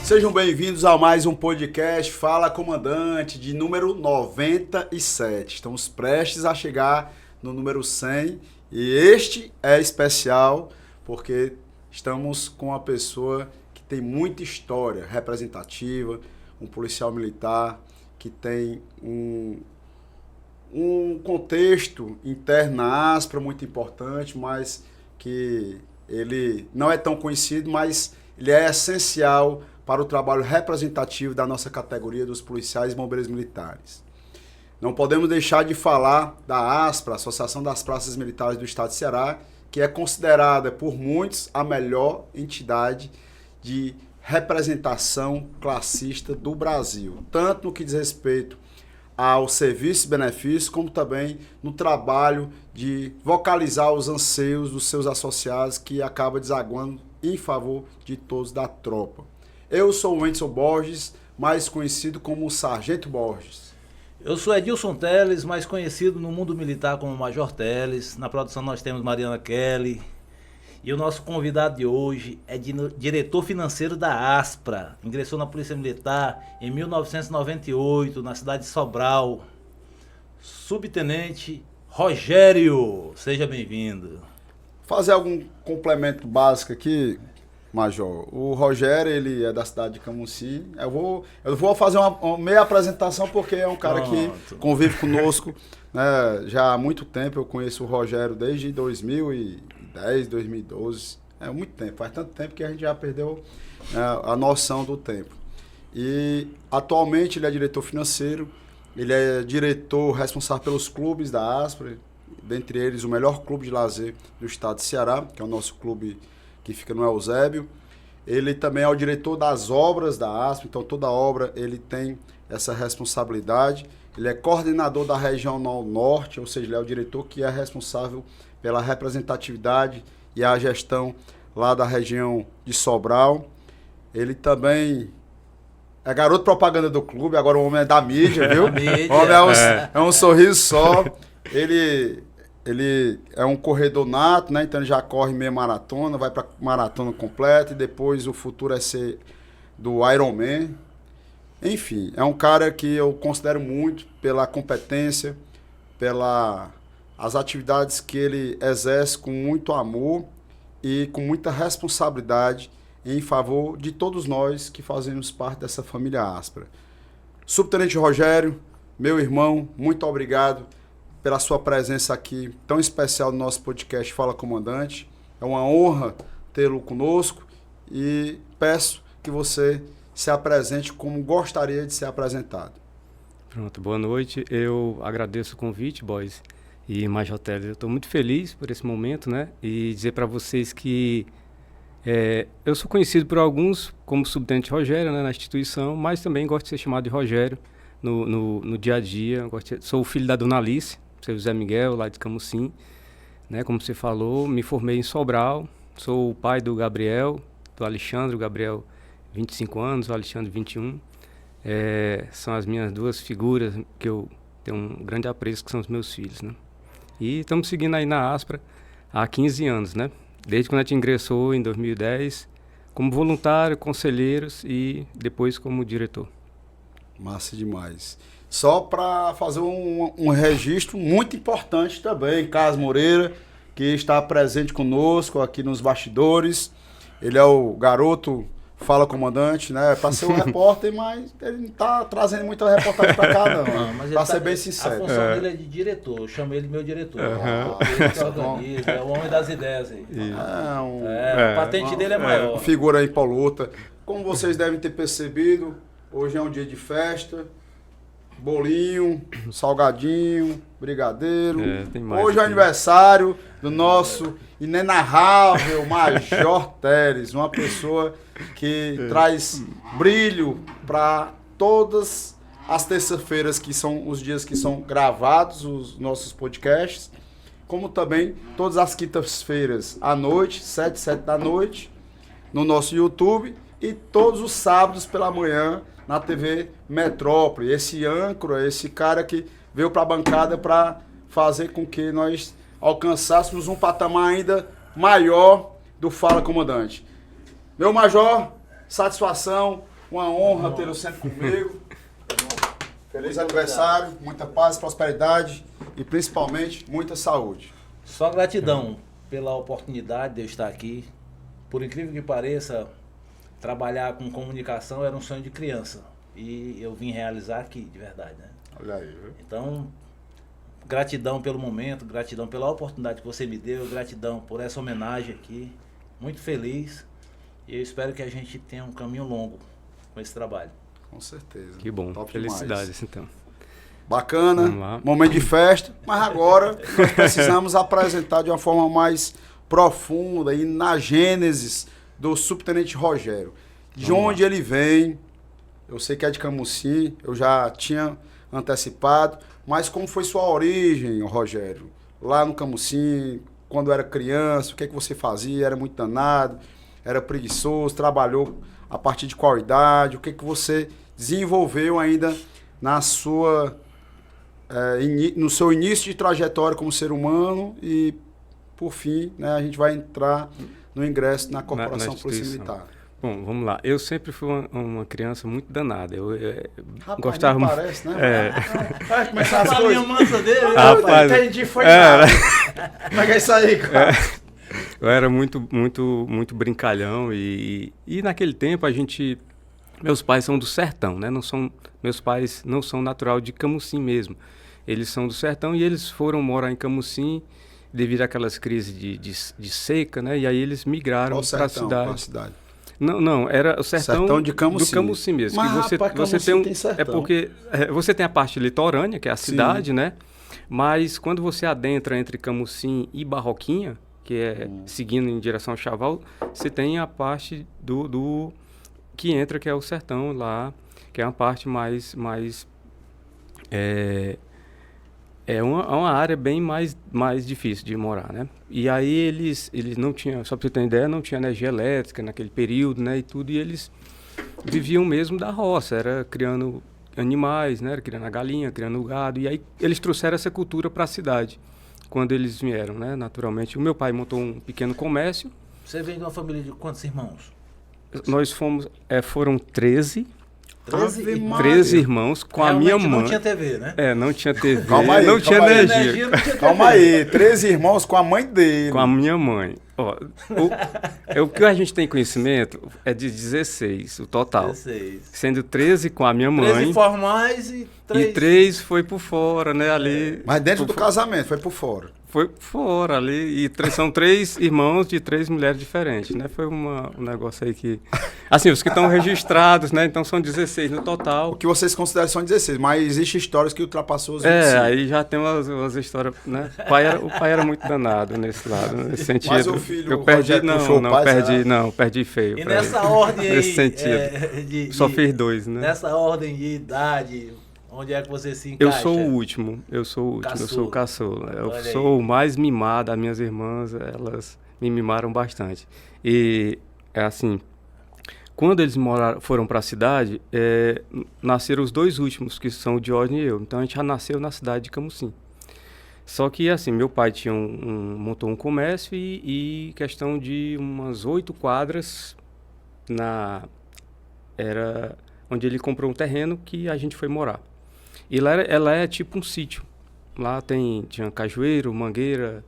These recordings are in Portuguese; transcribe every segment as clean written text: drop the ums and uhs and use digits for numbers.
Sejam bem-vindos a mais um podcast Fala Comandante de número 97. Estamos prestes a chegar no número 100 e este é especial porque estamos com uma pessoa que tem muita história representativa, um policial militar que tem um contexto interno na Aspra muito importante, mas que ele não é tão conhecido, mas ele é essencial para o trabalho representativo da nossa categoria dos policiais e bombeiros militares. Não podemos deixar de falar da ASPRA, Associação das Praças Militares do Estado de Ceará, que é considerada por muitos a melhor entidade de representação classista do Brasil, tanto no que diz respeito ao serviço e benefício, como também no trabalho de vocalizar os anseios dos seus associados, que acaba desaguando em favor de todos da tropa. Eu sou o Wendson Borges, mais conhecido como Sargento Borges. Eu sou Edilson Teles, mais conhecido no mundo militar como Major Teles. Na produção nós temos Mariana Kelly. E o nosso convidado de hoje é diretor financeiro da Aspra. Ingressou na Polícia Militar em 1998, na cidade de Sobral. Subtenente Rogério, seja bem-vindo. Fazer algum complemento básico aqui, Major. O Rogério, ele é da cidade de Camusim. Eu vou fazer uma meia apresentação porque é um cara que convive conosco, né, já há muito tempo. Eu conheço o Rogério desde 2010, 2012. É muito tempo, faz tanto tempo que a gente já perdeu a noção do tempo. E atualmente ele é diretor financeiro, ele é diretor responsável pelos clubes da Aspra, dentre eles o melhor clube de lazer do estado de Ceará, que é o nosso clube que fica no Eusébio. Ele também é o diretor das obras da Aspra, então toda obra ele tem essa responsabilidade. Ele é coordenador da Regional Norte, ou seja, ele é o diretor que é responsável pela representatividade e a gestão lá da região de Sobral. Ele também é garoto propaganda do clube, agora o homem é da mídia, viu? O homem é um sorriso só. Ele é um corredor nato, né? Então ele já corre meia maratona, vai para maratona completa e depois o futuro é ser do Ironman. Enfim, é um cara que eu considero muito pela competência, as atividades que ele exerce com muito amor e com muita responsabilidade em favor de todos nós que fazemos parte dessa família Aspra. Subtenente Rogério, meu irmão, muito obrigado pela sua presença aqui tão especial no nosso podcast Fala Comandante. É uma honra tê-lo conosco e peço que você se apresente como gostaria de ser apresentado. Pronto, boa noite. Eu agradeço o convite, boys e Major Teles. Eu estou muito feliz por esse momento, né? E dizer para vocês que eu sou conhecido por alguns como Subtenente Rogério, né, na instituição, mas também gosto de ser chamado de Rogério no dia a dia. Sou o filho da Dona Alice, seu José Miguel, lá de Camusim, né? Como você falou, me formei em Sobral, sou o pai do Gabriel, do Alexandre, o Gabriel 25 anos, o Alexandre 21. São as minhas duas figuras que eu tenho um grande apreço, que são os meus filhos, né? E estamos seguindo aí na Aspra há 15 anos, né? Desde quando a gente ingressou em 2010, como voluntário, conselheiros e depois como diretor. Massa demais. Só para fazer um registro muito importante também, Carlos Moreira, que está presente conosco aqui nos bastidores. Ele é o garoto Fala Comandante, né? Para ser um repórter, mas ele não está trazendo muita reportagem para cá, não. Para ser bem sincero. A função dele é de diretor, eu chamo ele meu diretor. Ele que organiza, é o homem das ideias aí. A patente dele é maior. Figura aí para luta. Como vocês devem ter percebido, hoje é um dia de festa. Bolinho, salgadinho, brigadeiro. Hoje é o aniversário do nosso inenarrável Major Teles, uma pessoa que traz brilho para todas as terças-feiras, que são os dias que são gravados os nossos podcasts, como também todas as quintas-feiras à noite, 7 da noite, no nosso YouTube, e todos os sábados pela manhã na TV Metrópole. Esse âncora, esse cara que veio para a bancada para fazer com que nós alcançássemos um patamar ainda maior do Fala Comandante. Meu Major, satisfação Uma honra tê-lo sempre comigo. Feliz aniversário, muita paz, prosperidade e principalmente muita saúde. Só gratidão pela oportunidade de eu estar aqui. Por incrível que pareça, trabalhar com comunicação era um sonho de criança. E eu vim realizar aqui, de verdade, né? Olha aí, viu? Então, gratidão pelo momento, gratidão pela oportunidade que você me deu, gratidão por essa homenagem aqui. Muito feliz. E eu espero que a gente tenha um caminho longo com esse trabalho. Com certeza. Que bom. Top Felicidades, demais. então. Bacana, momento de festa, mas agora nós precisamos apresentar de uma forma mais profunda e na gênese do subtenente Rogério. De onde ele vem, eu sei que é de Camusim, eu já tinha antecipado, mas como foi sua origem, Rogério? Lá no Camusim, quando era criança, o que você fazia? Era muito danado, era preguiçoso, trabalhou a partir de qual idade? O que você desenvolveu ainda na sua... no seu início de trajetória como ser humano e, por fim, né, a gente vai entrar no ingresso na Corporação Polícia Militar. Bom, vamos lá. Eu sempre fui uma criança muito danada. Eu Rapaz, gostava muito. Parece, né? Vai começar as A coisas. mansa dele, Rapaz, Entendi, foi nada. Como é que é isso aí, cara? Eu era muito brincalhão e naquele tempo meus pais são do sertão, né? Meus pais não são natural de Camusim mesmo. Eles são do sertão e eles foram morar em Camusim devido àquelas crises de seca, né? E aí eles migraram para a cidade. Não, era o sertão de Camusim. Do Camusim mesmo. Mas, que rapaz, você tem sertão. é porque você tem a parte litorânea, que é a cidade, né? Mas quando você adentra entre Camusim e Barroquinha, que é seguindo em direção ao Chaval, você tem a parte do que entra, que é o sertão lá, que é uma parte mais é uma área bem mais difícil de morar, né? E aí eles não tinham, só para você ter ideia, não tinha energia elétrica naquele período, né? E tudo, e eles viviam mesmo da roça, era criando animais, né? Era criando a galinha, criando o gado, e aí eles trouxeram essa cultura para a cidade, quando eles vieram, né? Naturalmente. O meu pai montou um pequeno comércio. Você vem de uma família de quantos irmãos? Nós foram 13. 13 irmãos com a minha mãe. Não tinha TV, né? Não tinha TV, Calma aí, não tinha energia. Não tinha TV. Calma aí, 13 irmãos com a mãe dele. Com a minha mãe. Ó, o que a gente tem conhecimento é de 16, o total. 16. Sendo 13 com a minha mãe. 13 formais e 3. E 3 foi por fora, né? Ali. Mas dentro do casamento, foi por fora. Foi por fora ali. E são 3 irmãos de 3 mulheres diferentes, né? Foi um negócio aí que... Assim, os que estão registrados, né? Então são 16 no total. O que vocês consideram são 16, mas existem histórias que ultrapassou os 25. Aí já tem umas histórias, né? O pai era muito danado nesse lado, nesse sentido. Mas o filho, eu perdi, perdi feio. E nessa ordem aí, nesse sentido. Só fiz 2, né? Nessa ordem de idade, onde é que você se encaixa? Eu sou o último, eu sou o caçula. Eu sou o mais mimado, as minhas irmãs, elas me mimaram bastante. E, assim, quando eles foram para a cidade, nasceram os 2 últimos, que são o Diógenes e eu. Então a gente já nasceu na cidade de Camusim. Só que, assim, meu pai montou um comércio e questão de umas 8 quadras era onde ele comprou um terreno que a gente foi morar. E lá ela é tipo um sítio. Lá tinha cajueiro, mangueira,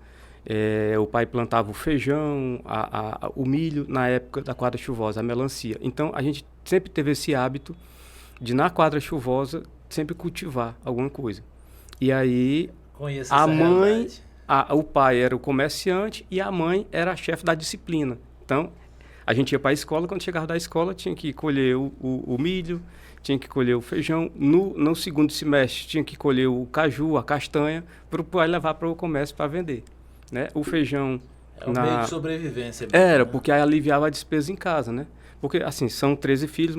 o pai plantava o feijão, o milho na época da quadra chuvosa, a melancia. Então a gente sempre teve esse hábito de, na quadra chuvosa, sempre cultivar alguma coisa. E aí a mãe, o pai era o comerciante e a mãe era a chefe da disciplina. Então a gente ia para a escola, quando chegava da escola tinha que colher o milho, tinha que colher o feijão. No segundo semestre tinha que colher o caju, a castanha, para o pai levar para o comércio para vender, né? O feijão... um meio de sobrevivência. Era, porque aí aliviava a despesa em casa, né? Porque, assim, são 13 filhos,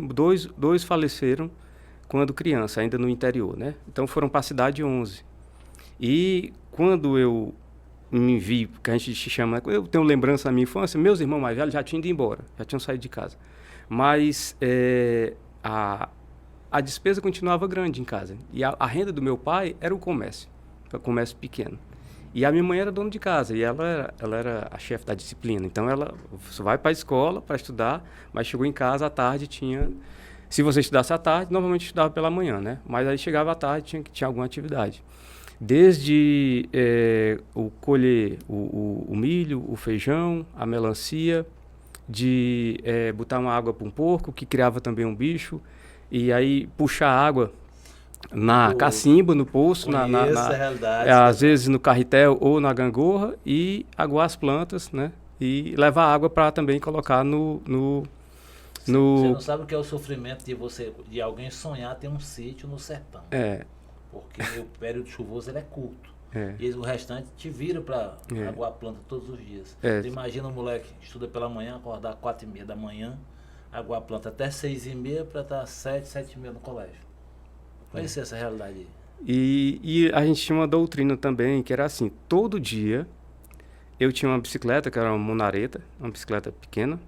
dois faleceram quando criança, ainda no interior, né? Então foram para a cidade 11. E quando eu me vi, que a gente chama... Eu tenho lembrança da minha infância, meus irmãos mais velhos já tinham ido embora, já tinham saído de casa. Mas a despesa continuava grande em casa. E a renda do meu pai era o comércio pequeno. E a minha mãe era dona de casa, e ela era a chefe da disciplina. Então ela só vai para a escola para estudar, mas chegou em casa à tarde, tinha Se você estudasse à tarde, normalmente estudava pela manhã, né? Mas aí chegava à tarde, tinha alguma atividade. Desde o colher o milho, o feijão, a melancia, de botar uma água para um porco, que criava também um bicho, e aí puxar água na cacimba, no poço, às vezes no carretel ou na gangorra, e aguar as plantas, né? E levar água para também colocar no... Você não sabe o que é o sofrimento de alguém sonhar ter um sítio no sertão. Porque o período chuvoso ele é curto. E o restante te vira para aguar a planta todos os dias. Você imagina um moleque que estuda pela manhã, acordar 4h30 da manhã, aguar a planta até 6h30 para estar 7h30 no colégio. Conhecer essa realidade aí. E a gente tinha uma doutrina também, que era assim, todo dia eu tinha uma bicicleta, que era uma monareta, uma bicicleta pequena,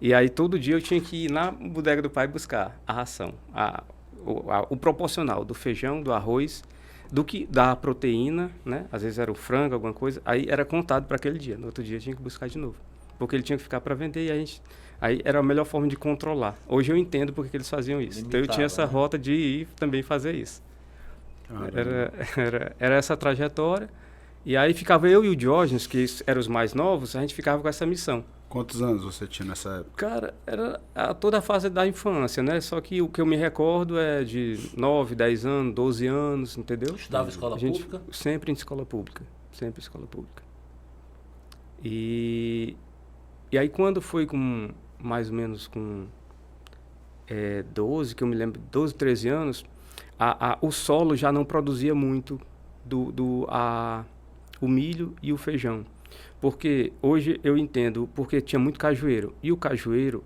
e aí todo dia eu tinha que ir na bodega do pai buscar a ração, o proporcional do feijão, do arroz, da proteína, né? Às vezes era o frango, alguma coisa, aí era contado para aquele dia. No outro dia eu tinha que buscar de novo, porque ele tinha que ficar para vender e aí era a melhor forma de controlar. Hoje eu entendo porque que eles faziam isso. Limitava, então eu tinha essa rota de ir também fazer isso. Era essa trajetória. E aí ficava eu e o Diógenes, que eram os mais novos, a gente ficava com essa missão. Quantos anos você tinha nessa época? Cara, era toda a fase da infância, né? Só que o que eu me recordo é de 9, 10 anos, 12 anos, entendeu? Estudava em escola pública? Sempre em escola pública. Sempre em escola pública. E aí quando foi com mais ou menos com 12, que eu me lembro, 12, 13 anos, o solo já não produzia muito o milho e o feijão. Porque hoje eu entendo, porque tinha muito cajueiro. E o cajueiro,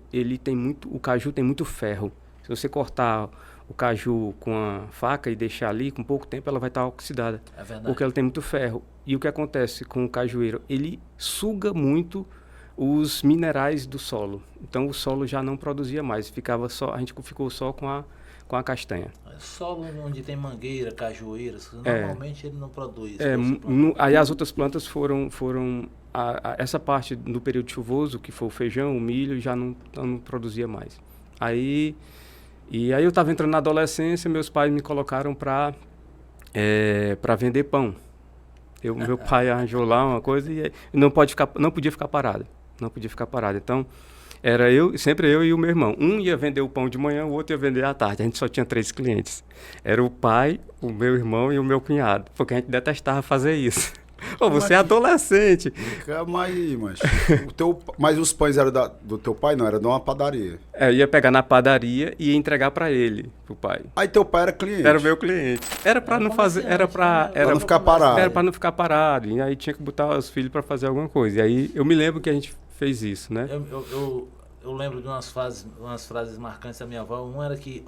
o caju tem muito ferro. Se você cortar o caju com a faca e deixar ali, com pouco tempo ela vai estar oxidada. É verdade. Porque ela tem muito ferro. E o que acontece com o cajueiro? Ele suga muito os minerais do solo. Então o solo já não produzia mais. A gente ficou só com a castanha. Solo onde tem mangueira, cajueiras, normalmente ele não produz. Aí as outras plantas foram essa parte do período chuvoso, que foi o feijão, o milho, já não produzia mais. E aí eu estava entrando na adolescência, meus pais me colocaram para vender pão. Meu pai arranjou lá uma coisa e não podia ficar parado. Não podia ficar parado. Então, sempre eu e o meu irmão. Um ia vender o pão de manhã, o outro ia vender à tarde. A gente só tinha 3 clientes. Era o pai, o meu irmão e o meu cunhado. Porque a gente detestava fazer isso. Você é adolescente. Calma aí, mas os pães eram do teu pai, não? Era de uma padaria. Ia pegar na padaria e ia entregar para ele, pro pai. Aí teu pai era cliente? Era o meu cliente. Era para não fazer... Era para não ficar parado. Era para não ficar parado. E aí tinha que botar os filhos para fazer alguma coisa. E aí eu me lembro que a gente fez isso, né? Eu lembro de umas frases marcantes da minha avó. Uma era que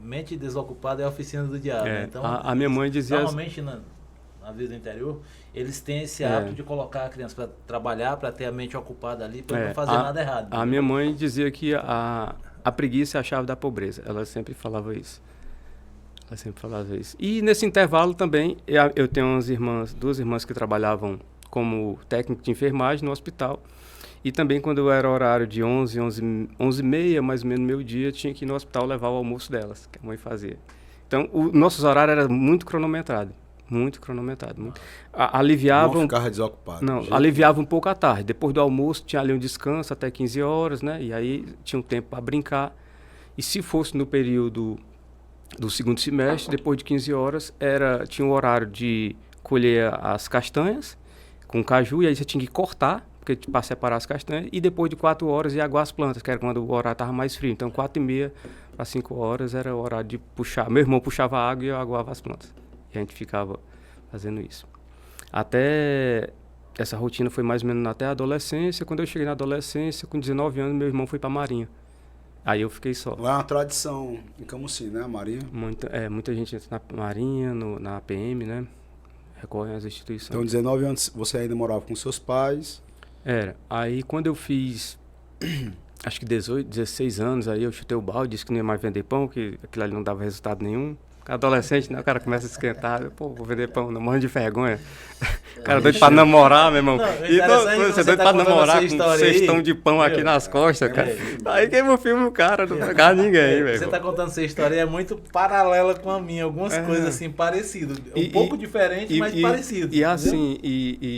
mente desocupada é a oficina do diabo. Né? Então, a minha mãe dizia... Normalmente, na vida do interior, eles têm esse hábito de colocar a criança para trabalhar, para ter a mente ocupada ali, para não fazer nada errado. A minha mãe dizia que a preguiça é a chave da pobreza. Ela sempre falava isso. E nesse intervalo também, eu tenho duas irmãs que trabalhavam como técnico de enfermagem no hospital. E também quando eu era horário de 11h30, mais ou menos meio-dia, tinha que ir no hospital levar o almoço delas, que a mãe fazia. Então, nossos horários eram muito cronometrados. Muito cronometrado. Aliviava... Não ficava desocupado. Não, aliviava um pouco à tarde. Depois do almoço tinha ali um descanso até 15 horas, né? E aí tinha um tempo para brincar. E se fosse no período do segundo semestre, depois de 15 horas, tinha o horário de colher as castanhas com caju, e aí você tinha que cortar, para separar as castanhas, e depois de 4 horas ia aguar as plantas, que era quando o horário estava mais frio. Então 4h30 para 5 horas era o horário de puxar. Meu irmão puxava a água e eu aguava as plantas. A gente ficava fazendo isso. Até essa rotina foi mais ou menos até a adolescência. Quando eu cheguei na adolescência, com 19 anos, meu irmão foi para a Marinha. Aí eu fiquei só. Lá é uma tradição em Camusim, né, a Marinha? Muita gente entra na Marinha, na APM, né? Recorrem às instituições. Então, 19 anos, você ainda morava com seus pais? Era. Aí quando eu fiz, acho que 18, 16 anos, aí eu chutei o balde, disse que não ia mais vender pão, que aquilo ali não dava resultado nenhum. Adolescente, né? O cara começa a esquentar. Vou vender pão, não morro de vergonha. Cara doido pra namorar, meu irmão. Não, E interessante você é você doido tá pra contando namorar essa com um história aí. cestão de pão aqui nas costas, cara. Aí queima o filme o cara, não pega ninguém, velho. Você tá contando essa história e é muito paralela com a minha. Algumas coisas assim parecidas. Um pouco diferente, mas parecido. E assim,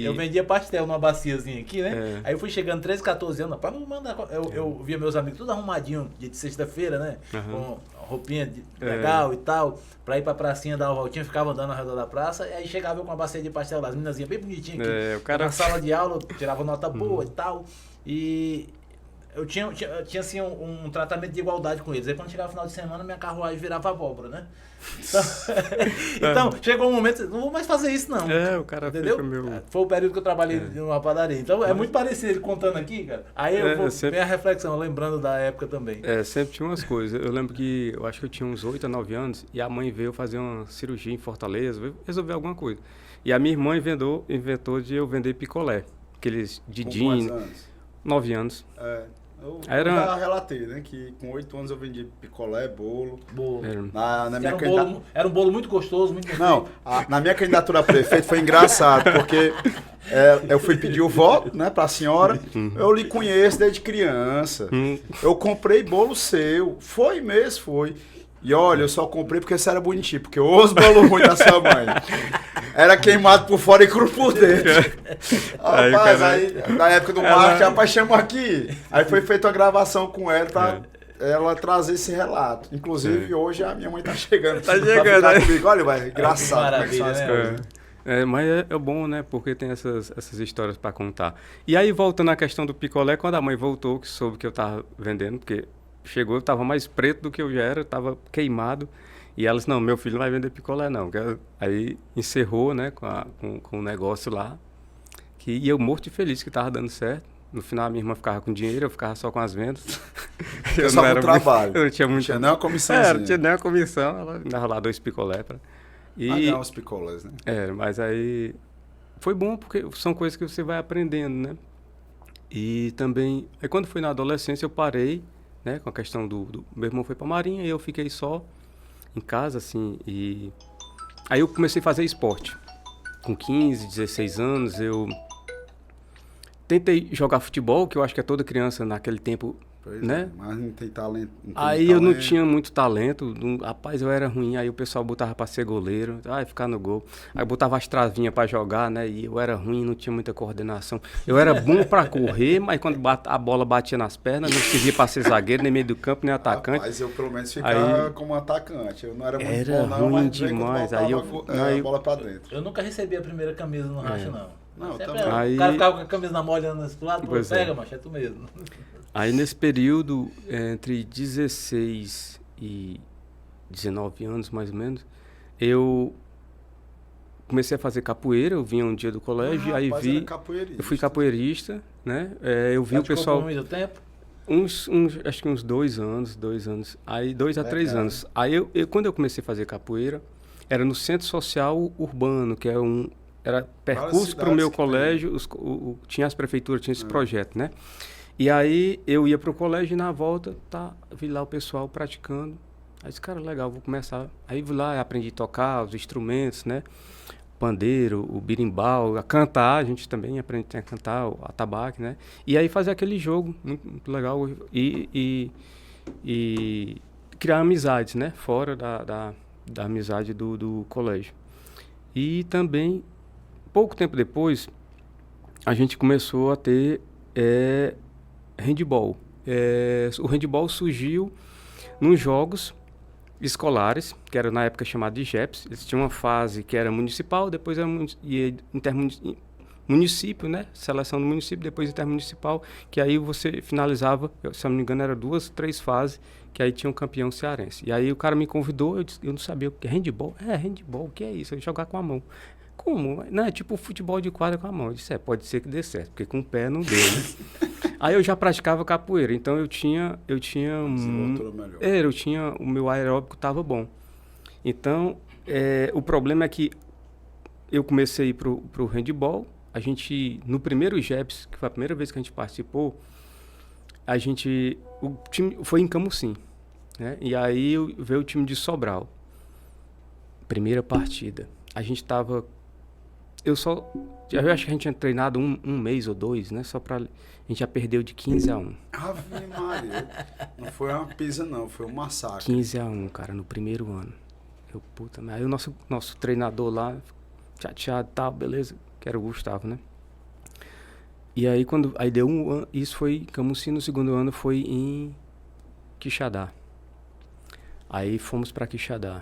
Eu vendia pastel numa baciazinha aqui, né? Aí eu fui chegando 13, 14 anos. Pra não mandar. Eu via meus amigos tudo arrumadinho, dia de sexta-feira, né? Com roupinha legal e tal. Pra ir pra pracinha dar uma voltinha, ficava andando ao redor da praça. E aí chegava eu com uma bacia de pastel das minazinhas bem bonitinha aqui. O cara... Na sala de aula, eu tirava nota boa e tal. E eu tinha assim, um tratamento de igualdade com eles. Aí quando chegava o final de semana, minha carruagem virava abóbora, né? Então chegou um momento, não vou mais fazer isso não. O cara entendeu? Foi o período que eu trabalhei numa padaria. Então é muito parecido ele contando aqui, cara. Aí eu vou ver a reflexão, lembrando da época também. Sempre tinha umas coisas. Eu lembro que eu acho que eu tinha uns 8 a 9 anos e a mãe veio fazer uma cirurgia em Fortaleza, veio resolver alguma coisa. E a minha irmã inventou de eu vender picolé. Aqueles Didinho. 9 anos. Eu já relatei, né? Que com 8 anos eu vendi picolé, bolo. Era um bolo muito gostoso, muito gostoso. Não, na minha candidatura a prefeito foi engraçado, porque eu fui pedir o voto, né, pra senhora. Eu lhe conheço desde criança. Eu comprei bolo seu. Foi mesmo, foi. E olha, eu só comprei porque você era bonitinho, porque os bolos ruins da sua mãe era queimado por fora e cru por dentro. Rapaz, aí na época do marketing, rapaz, chama aqui. Aí foi feita uma gravação com ela pra ela trazer esse relato. Inclusive, hoje a minha mãe tá chegando. Tá chegando aí. Comigo. Olha, vai, engraçado como é que são as coisas. Mas é bom, né? Porque tem essas histórias pra contar. E aí, voltando à questão do picolé, quando a mãe voltou, que soube que eu tava vendendo, porque chegou, eu tava mais preto do que eu já era, tava queimado. E ela disse, não, meu filho não vai vender picolé, não. Aí encerrou, né, com o negócio lá. E eu morto e feliz que tava dando certo. No final, a minha irmã ficava com dinheiro, eu ficava só com as vendas. Eu só com trabalho. Eu não tinha muito... Tinha nem uma comissãozinha. Não tinha nem uma comissão. Ela dava lá 2 picolé. Ganhar uns picolés, né? Mas aí... Foi bom, porque são coisas que você vai aprendendo, né? E também... Aí quando fui na adolescência, eu parei, né? Com a questão do... Meu irmão foi pra Marinha e eu fiquei só em casa, assim, e... Aí eu comecei a fazer esporte. Com 15, 16 anos, eu tentei jogar futebol, que eu acho que é toda criança naquele tempo, né? Mas não tem talento. Aí eu não tinha muito talento, rapaz, eu era ruim, aí o pessoal botava pra ser goleiro, ficar no gol. Aí botava as travinhas pra jogar, né? E eu era ruim, não tinha muita coordenação. Eu era bom pra correr, mas quando a bola batia nas pernas, não servia pra ser zagueiro, nem meio do campo, nem atacante. Rapaz, eu pelo menos ficava como atacante. Eu não era muito bom, não, ruim mas demais. Aí a bola pra dentro. Eu nunca recebi a primeira camisa no racha, não. Não, o também. cara ficava com a camisa na mão olhando esse lado, pega, macho, é tu mesmo. Aí nesse período, entre 16 e 19 anos, mais ou menos, eu comecei a fazer capoeira, eu vinha um dia do colégio, aí eu fui capoeirista, né? Eu vi o pessoal... Por muito tempo? Acho que uns 2 anos, aí 2 a 3 anos. Aí quando eu comecei a fazer capoeira, era no Centro Social Urbano, que era percurso para o meu colégio, tinha as prefeituras, tinha esse projeto, né? E aí eu ia para o colégio e na volta, vi lá o pessoal praticando. Aí disse, cara, legal, vou começar. Aí vi lá, aprendi a tocar os instrumentos, né? Pandeiro, o birimbau, a cantar, a gente também aprende a cantar, o atabaque, né? E aí fazer aquele jogo, muito, muito legal, e criar amizades, né? Fora da amizade do colégio. E também, pouco tempo depois, a gente começou a ter handball. O handball surgiu nos jogos escolares, que era na época chamado de JEPs. Eles tinham uma fase que era municipal, depois era município, né? Seleção do município, depois intermunicipal, que aí você finalizava, se eu não me engano, era 2, 3 fases, que aí tinha um campeão cearense. E aí o cara me convidou, eu não sabia o que é handball. Handball, o que é isso? Eu ia jogar com a mão. Como? Não, é tipo futebol de quadra com a mão. Eu disse, pode ser que dê certo, porque com o pé não deu, né? Aí eu já praticava capoeira, então eu tinha o meu aeróbico estava bom. Então, o problema é que eu comecei a ir pro handball, no primeiro JEPs, que foi a primeira vez que a gente participou, o time foi em Camusim, né? E aí veio o time de Sobral. Primeira partida. A gente estava eu acho que a gente tinha treinado um mês ou 2, né? A gente já perdeu de 15-1. Ave Maria. Não foi uma pisa, não. Foi um massacre. 15-1, cara, no primeiro ano. Puta, aí o nosso treinador lá, chateado e tal, beleza, que era o Gustavo, né? E aí aí deu um ano, isso foi em Camusim, no segundo ano foi em Quixadá. Aí fomos pra Quixadá.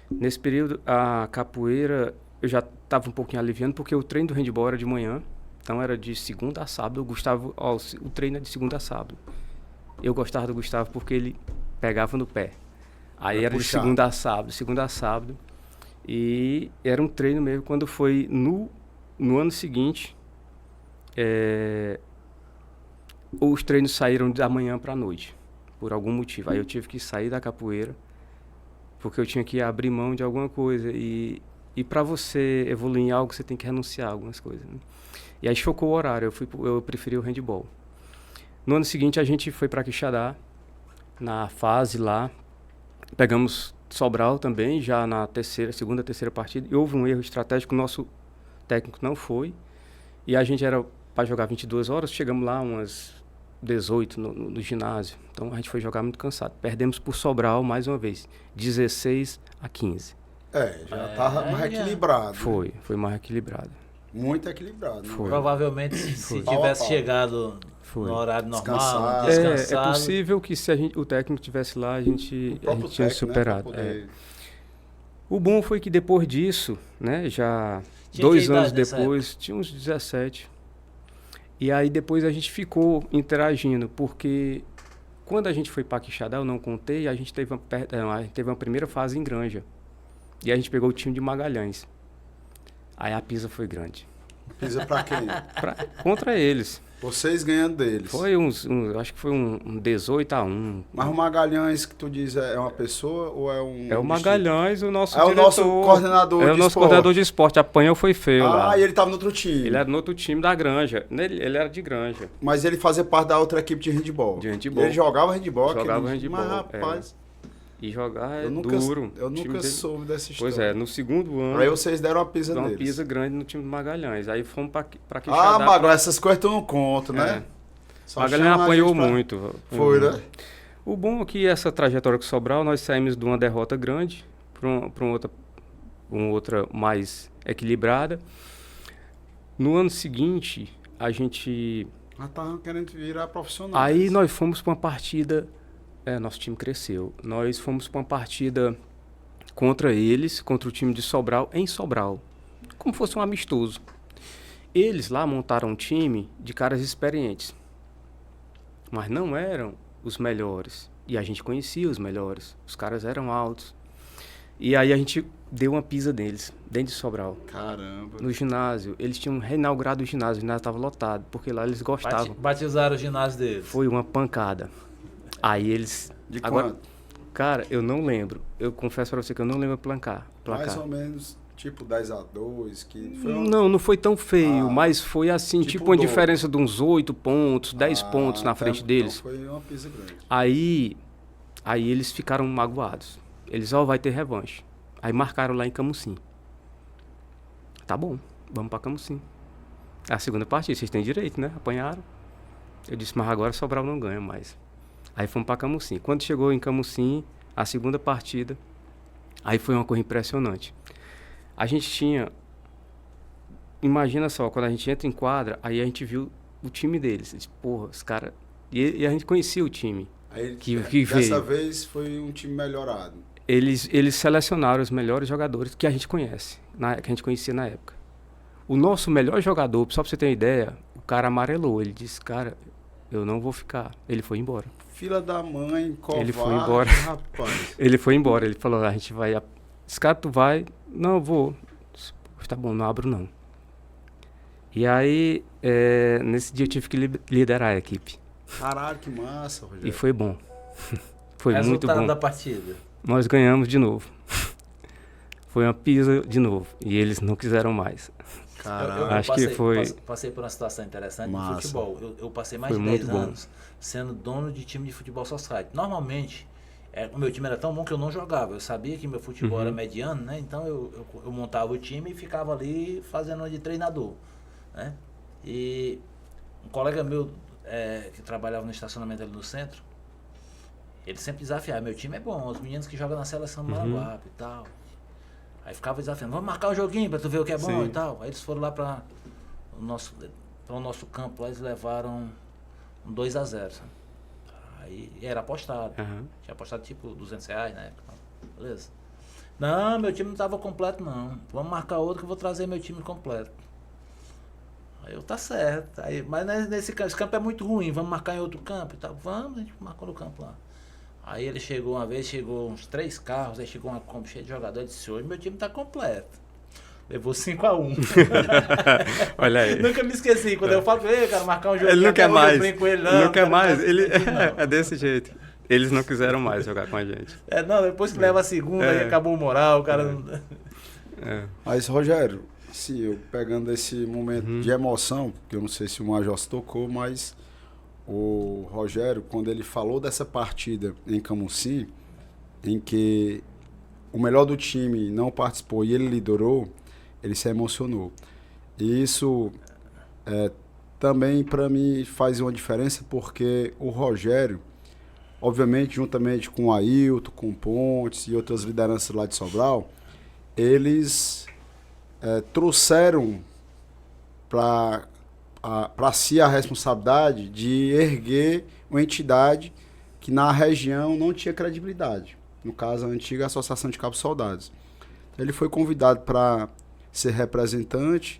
Nesse período, a capoeira, eu já tava um pouquinho aliviando, porque o treino do handball era de manhã, então era de segunda a sábado. O Gustavo, o treino é de segunda a sábado. Eu gostava do Gustavo porque ele pegava no pé. Aí era de segunda a sábado. E era um treino mesmo. Quando foi no ano seguinte, os treinos saíram da manhã para a noite, por algum motivo. Aí eu tive que sair da capoeira, porque eu tinha que abrir mão de alguma coisa. E para você evoluir em algo, você tem que renunciar a algumas coisas, né? E aí chocou o horário, eu preferi o handball. No ano seguinte, a gente foi para Quixadá, na fase lá. Pegamos Sobral também, já na segunda, terceira partida. E houve um erro estratégico, o nosso técnico não foi. E a gente era para jogar 22 horas, chegamos lá umas 18 no ginásio. Então a gente foi jogar muito cansado. Perdemos por Sobral mais uma vez, 16-15. Já estava mais equilibrado. Foi mais equilibrado. Muito equilibrado. Né? Provavelmente, se tivesse chegado no horário normal, descansado. É possível que se o técnico tivesse lá, a gente tinha superado. Né, o bom foi que depois disso, né, já 2 anos depois, tinha uns 17. E aí depois a gente ficou interagindo, porque quando a gente foi para Quixadá, eu não contei, a gente teve uma primeira fase em Granja. E a gente pegou o time de Magalhães. Aí a pisa foi grande. Pisa pra quem? Contra eles. Vocês ganhando deles. Foi acho que foi um 18-1. Mas o Magalhães que tu diz é uma pessoa ou é um... É o Magalhães, o nosso diretor. É o nosso coordenador de esporte. É o nosso coordenador de esporte. Apanhou, foi feio lá. E ele tava no outro time. Ele era no outro time da Granja. Ele era de Granja. Mas ele fazia parte da outra equipe de handball. Ele jogava handball. Jogava handball. Mas, rapaz... E jogar duro. Eu nunca soube dessa história. Pois é, no segundo ano... Aí vocês deram uma pisa neles. Uma pisa grande no time do Magalhães. Aí fomos pra Quixadá. Magalhães, essas coisas tu não conta, né? Magalhães apanhou muito. Foi, né? O bom é que essa trajetória com o Sobral, nós saímos de uma derrota grande para uma outra mais equilibrada. No ano seguinte, a gente... tava querendo virar profissional. Aí nós fomos para uma partida... nosso time cresceu. Nós fomos para uma partida contra o time de Sobral, em Sobral. Como fosse um amistoso. Eles lá montaram um time de caras experientes. Mas não eram os melhores. E a gente conhecia os melhores. Os caras eram altos. E aí a gente deu uma pisa deles, dentro de Sobral. Caramba. No ginásio. Eles tinham reinaugurado o ginásio estava lotado, porque lá eles gostavam. Batizaram o ginásio deles. Foi uma pancada. Aí eles... De agora, quanto? Cara, eu não lembro. Eu confesso pra você que eu não lembro placar. Mais ou menos, tipo 10-2, que foi Não foi tão feio, mas foi assim, tipo uma diferença de uns 8 pontos, 10 pontos na frente deles. Então foi uma pisa grande. Aí eles ficaram magoados. Eles, vai ter revanche. Aí marcaram lá em Camusim. Tá bom, vamos pra Camusim. É a segunda partida, vocês têm direito, né? Apanharam. Eu disse, mas agora Sobral não ganha mais. Aí fomos para Camusim. Quando chegou em Camusim, a segunda partida, aí foi uma coisa impressionante. A gente tinha... Imagina só, quando a gente entra em quadra, aí a gente viu o time deles. Disse, porra, os caras... E a gente conhecia o time aí, que dessa veio. Vez foi um time melhorado. Eles selecionaram os melhores jogadores que a gente conhece, que a gente conhecia na época. O nosso melhor jogador, só para você ter uma ideia, o cara amarelou. Ele disse, cara, eu não vou ficar. Ele foi embora. Filha da mãe, covarde, ele foi embora. Rapaz. Ele foi embora. Ele falou, a gente vai... Esse cara, tu vai? Não, eu vou. Tá bom, não abro não. E aí, nesse dia eu tive que liderar a equipe. Caralho, que massa, Rogério. E foi bom. Foi muito bom. Resultado da partida? Nós ganhamos de novo. Foi uma pisa de novo. E eles não quiseram mais. Caralho. Acho que foi... Passei por uma situação interessante Massa. no futebol. Eu passei mais de 10 anos sendo dono de time de futebol society. Normalmente, o meu time era tão bom que eu não jogava. Eu sabia que meu futebol era Uhum. mediano, né? Então eu montava o time e ficava ali fazendo de treinador, né? E um colega meu que trabalhava no estacionamento ali no centro, ele sempre desafiava, meu time é bom, os meninos que jogam na seleção do Maranguape e tal. Aí ficava desafiando, vamos marcar um joguinho pra tu ver o que é bom Sim. e tal. Aí eles foram lá para o nosso campo, lá eles levaram um 2-0, sabe? Aí era apostado. Aham. Tinha apostado tipo R$200 na época. Beleza. Não, meu time não tava completo não. Vamos marcar outro que eu vou trazer meu time completo. Aí eu, tá certo. Aí, mas nesse campo, esse campo é muito ruim, vamos marcar em outro campo e tal. Vamos, a gente marcou no campo lá. Aí ele chegou uma vez, chegou uns 3 carros, aí chegou uma Kombi cheia de jogadores, disse, hoje meu time tá completo. Levou 5-1. Olha aí. Nunca me esqueci. Quando eu falo pra ele, cara, marcar um jogo, Ele não quer mais. eu brinco com ele, Ele não quer cara, mais. não Ele quero não. é desse jeito. Eles não quiseram mais jogar com a gente. Não, depois que leva a segunda, aí acabou o moral, o cara não... É. Mas, Rogério, se eu pegando esse momento de emoção, que eu não sei se o Major se tocou, mas o Rogério, quando ele falou dessa partida em Camusim, em que o melhor do time não participou e ele liderou, ele se emocionou. E isso também, para mim, faz uma diferença, porque o Rogério, obviamente, juntamente com o Ailton, com o Pontes e outras lideranças lá de Sobral, eles trouxeram para si a responsabilidade de erguer uma entidade que na região não tinha credibilidade. No caso, a antiga Associação de Cabos Soldados. Ele foi convidado para ser representante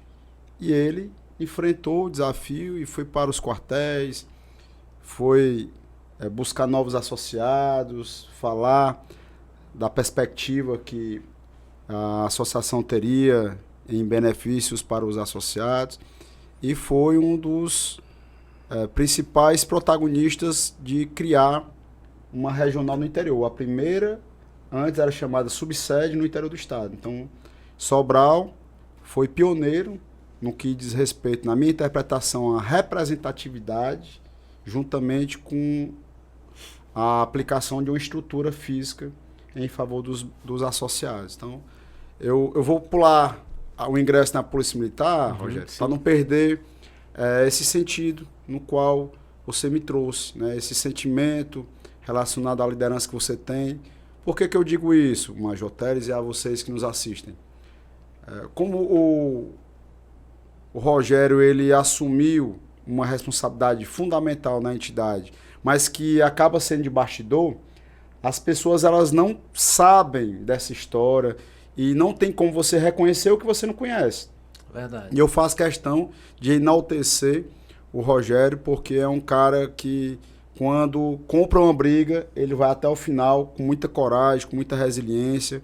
e ele enfrentou o desafio e foi para os quartéis, foi buscar novos associados, falar da perspectiva que a associação teria em benefícios para os associados e foi um dos principais protagonistas de criar uma regional no interior. A primeira, antes era chamada subsede no interior do estado. Então, Sobral foi pioneiro no que diz respeito, na minha interpretação, à representatividade, juntamente com a aplicação de uma estrutura física em favor dos associados. Então, eu vou pular o ingresso na Polícia Militar, Rogério, para não perder esse sentido no qual você me trouxe, né? Esse sentimento relacionado à liderança que você tem. Por que eu digo isso, Major Teles, e a vocês que nos assistem? Como o Rogério ele assumiu uma responsabilidade fundamental na entidade, mas que acaba sendo de bastidor, as pessoas elas não sabem dessa história e não tem como você reconhecer o que você não conhece. Verdade. E eu faço questão de enaltecer o Rogério, porque é um cara que, quando compra uma briga, ele vai até o final com muita coragem, com muita resiliência,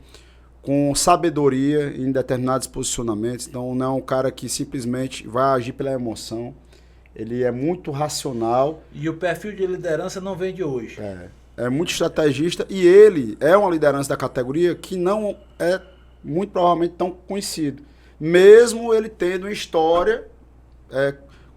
com sabedoria em determinados posicionamentos. Então, não é um cara que simplesmente vai agir pela emoção. Ele é muito racional. E o perfil de liderança não vem de hoje. É muito estrategista e ele é uma liderança da categoria que não é muito provavelmente tão conhecido. Mesmo ele tendo uma história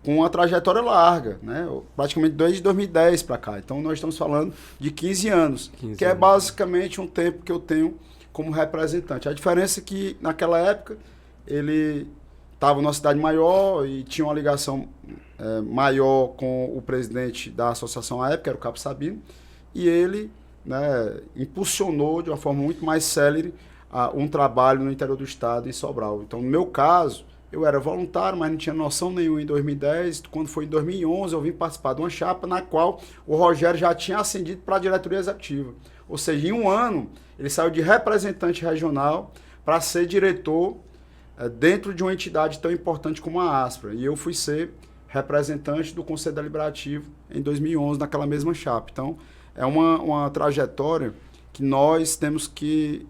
com uma trajetória larga, né? Praticamente desde 2010 para cá. Então nós estamos falando de 15 anos, que é basicamente um tempo que eu tenho como representante. A diferença é que naquela época ele estava numa cidade maior e tinha uma ligação maior com o presidente da associação à época, era o Cabo Sabino, e ele, né, impulsionou de uma forma muito mais célere um trabalho no interior do estado, em Sobral. Então, no meu caso, eu era voluntário, mas não tinha noção nenhuma em 2010. Quando foi em 2011, eu vim participar de uma chapa na qual o Rogério já tinha ascendido para a diretoria executiva. Ou seja, em um ano, ele saiu de representante regional para ser diretor dentro de uma entidade tão importante como a Aspra. E eu fui ser representante do Conselho Deliberativo em 2011, naquela mesma chapa. Então, é uma trajetória que nós temos que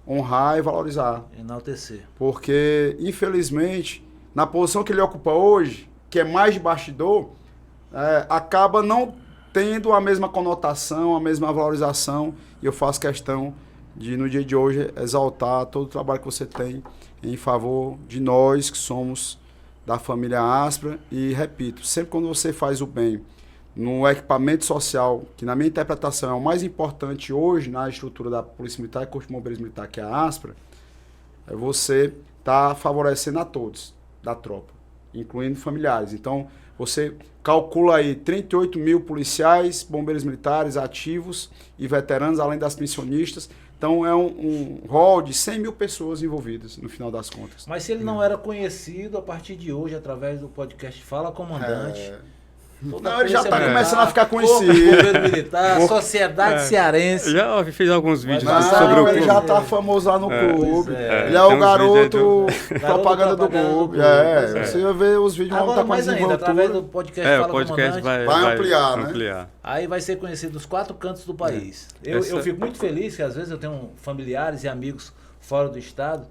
honrar e valorizar. Enaltecer. Porque, infelizmente, na posição que ele ocupa hoje, que é mais de bastidor, acaba não tendo a mesma conotação, a mesma valorização, e eu faço questão de, no dia de hoje, exaltar todo o trabalho que você tem em favor de nós, que somos da família Aspra, e repito, sempre quando você faz o bem no equipamento social, que na minha interpretação é o mais importante hoje na estrutura da Polícia Militar e Corpo de Bombeiros Militar, que é a ASPRA, é você estar favorecendo a todos da tropa, incluindo familiares. Então, você calcula aí 38 mil policiais, bombeiros militares ativos e veteranos, além das pensionistas. Então, é um rol de 100 mil pessoas envolvidas, no final das contas. Mas se ele não era conhecido, a partir de hoje, através do podcast Fala Comandante... Não, ele já está começando a ficar conhecido. Governo Militar, Sociedade Cearense. Já fez alguns vídeos sobre o clube. Ele já está famoso lá no clube. Ele é o garoto propaganda do clube. Você vai ver os vídeos. Agora mais ainda, através do podcast Fala podcast Comandante. Vai ampliar, né? Aí vai ser conhecido nos 4 cantos do país. Eu fico muito feliz que às vezes eu tenho familiares e amigos fora do estado,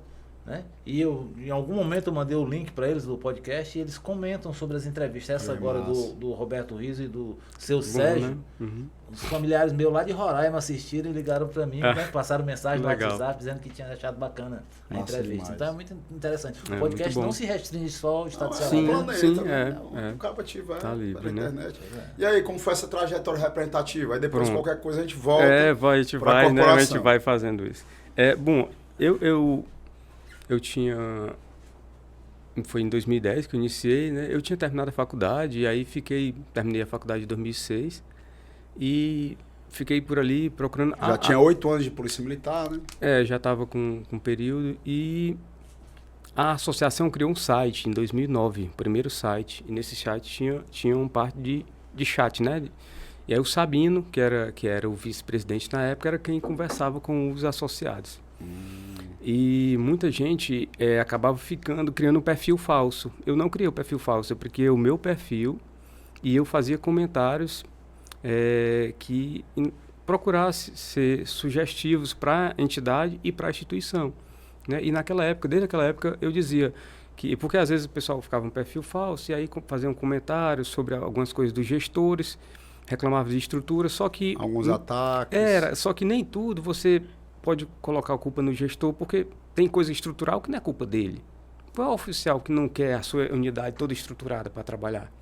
né? E eu, em algum momento, eu mandei o link para eles do podcast e eles comentam sobre as entrevistas. Essa agora do Roberto Riso e do seu Sérgio. Né? Uhum. Os familiares meus lá de Roraima assistiram e ligaram para mim, né? Passaram mensagem no WhatsApp dizendo que tinham achado bacana a entrevista. Demais. Então é muito interessante. O podcast não se restringe só ao estado de Ceará. Sim, o cabo ativo tá livre, né? Internet. E aí, como foi essa trajetória representativa? Aí depois qualquer coisa a gente volta. A gente vai fazendo isso. Bom, eu tinha... Foi em 2010 que eu iniciei, né? Eu tinha terminado a faculdade, e aí terminei a faculdade em 2006 e fiquei por ali procurando... Já tinha 8 anos de Polícia Militar, né? Já estava com um período, e a associação criou um site em 2009, o primeiro site, e nesse site tinha uma parte de chat, né? E aí o Sabino, que era o vice-presidente na época, era quem conversava com os associados. E muita gente acabava criando um perfil falso. Eu não criei o perfil falso, porque o meu perfil, e eu fazia comentários que procurasse ser sugestivos para a entidade e para a instituição, né? E desde aquela época, eu dizia que... Porque às vezes o pessoal ficava um perfil falso, e aí fazia um comentário sobre algumas coisas dos gestores, reclamava de estrutura, só que... Alguns ataques. Só que nem tudo você... pode colocar a culpa no gestor, porque tem coisa estrutural que não é culpa dele. Qual é o oficial que não quer a sua unidade toda estruturada para trabalhar?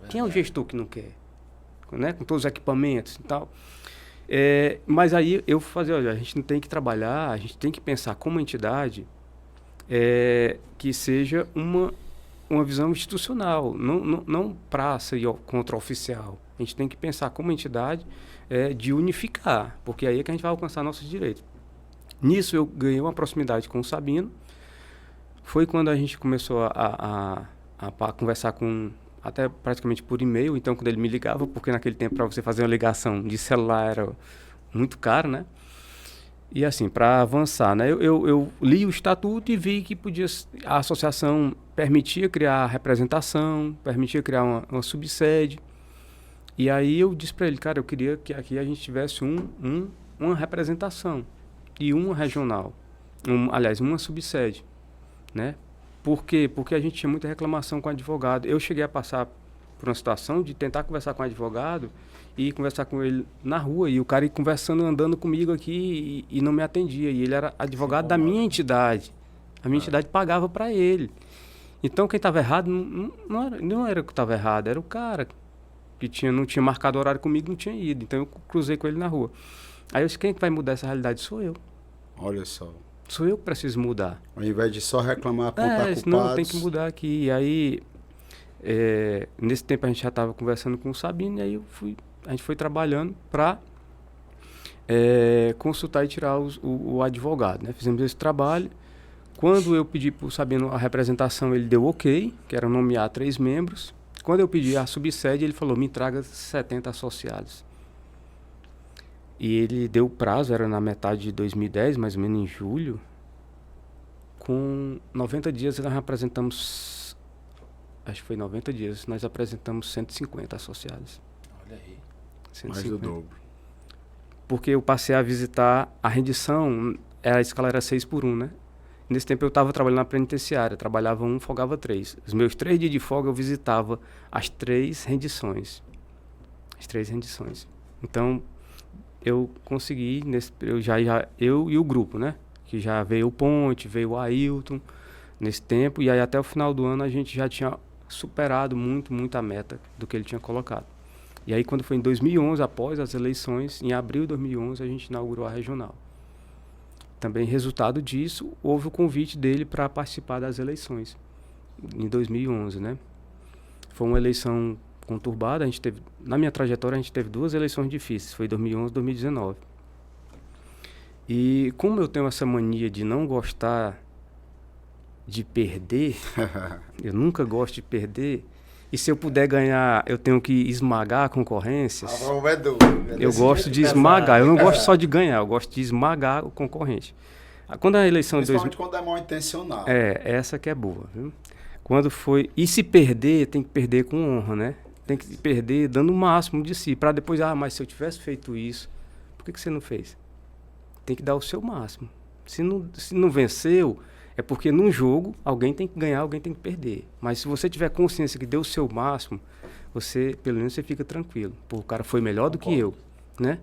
Quem é o gestor que não quer? Né? Com todos os equipamentos e tal. Mas aí eu fazia, olha, a gente não tem que trabalhar, a gente tem que pensar como entidade que seja uma visão institucional, não praça e contra oficial. A gente tem que pensar como entidade de unificar, porque aí é que a gente vai alcançar nossos direitos. Nisso eu ganhei uma proximidade com o Sabino. Foi quando a gente começou a conversar até praticamente por e-mail, então quando ele me ligava, porque naquele tempo para você fazer uma ligação de celular era muito caro, né? E assim, para avançar, né? Eu li o estatuto e vi que a associação permitia criar representação, permitia criar uma subsede. E aí eu disse para ele, cara, eu queria que aqui a gente tivesse uma representação e uma regional, aliás, uma subsede, né? Por quê? Porque a gente tinha muita reclamação com o advogado. Eu cheguei a passar por uma situação de tentar conversar com o advogado e conversar com ele na rua, e o cara ia conversando, andando comigo aqui e não me atendia. E ele era advogado da minha entidade. A minha entidade pagava para ele. Então quem estava errado não era o que estava errado, era o cara que não tinha marcado horário comigo, não tinha ido. Então eu cruzei com ele na rua. Aí eu disse, quem vai mudar essa realidade? Sou eu. Olha só. Sou eu que preciso mudar. Ao invés de só reclamar, apontar culpados. Não, tem que mudar aqui. E aí, nesse tempo a gente já estava conversando com o Sabino, e aí a gente foi trabalhando para consultar e tirar o advogado, né? Fizemos esse trabalho. Quando eu pedi para o Sabino a representação, ele deu ok, que era nomear 3 membros. Quando eu pedi a subsede, ele falou, me traga 70 associados. E ele deu prazo, era na metade de 2010, mais ou menos em julho. Com 90 dias nós apresentamos, acho que foi 90 dias, nós apresentamos 150 associados. Olha aí. 150. Mais do dobro. Porque eu passei a visitar a rendição, a escala era 6/1, né? Nesse tempo eu estava trabalhando na penitenciária, trabalhava 1, folgava 3. Os meus 3 dias de folga eu visitava as 3 rendições. As 3 rendições. Então, eu consegui, eu e o grupo, né? Que já veio o Ponte, veio o Ailton, nesse tempo. E aí até o final do ano a gente já tinha superado muito a meta do que ele tinha colocado. E aí, quando foi em 2011, após as eleições, em abril de 2011, a gente inaugurou a regional. Também, resultado disso, houve o convite dele para participar das eleições, em 2011, né? Foi uma eleição conturbada, a gente teve, na minha trajetória, a gente teve 2 eleições difíceis, foi 2011 e 2019. E como eu tenho essa mania de não gostar de perder, eu nunca gosto de perder, e se eu puder ganhar, eu tenho que esmagar concorrências. Eu gosto de esmagar, eu não gosto só de ganhar, eu gosto de esmagar o concorrente. Quando a eleição de Principalmente quando é mal intencionado. Essa que é boa, viu? Quando foi, e se perder, tem que perder com honra, né? Tem que perder dando o máximo de si, para depois, mas se eu tivesse feito isso, por que você não fez? Tem que dar o seu máximo. Se não venceu, é porque num jogo alguém tem que ganhar, alguém tem que perder. Mas se você tiver consciência que deu o seu máximo, você, pelo menos, você fica tranquilo. Pô, o cara foi melhor do que eu, né?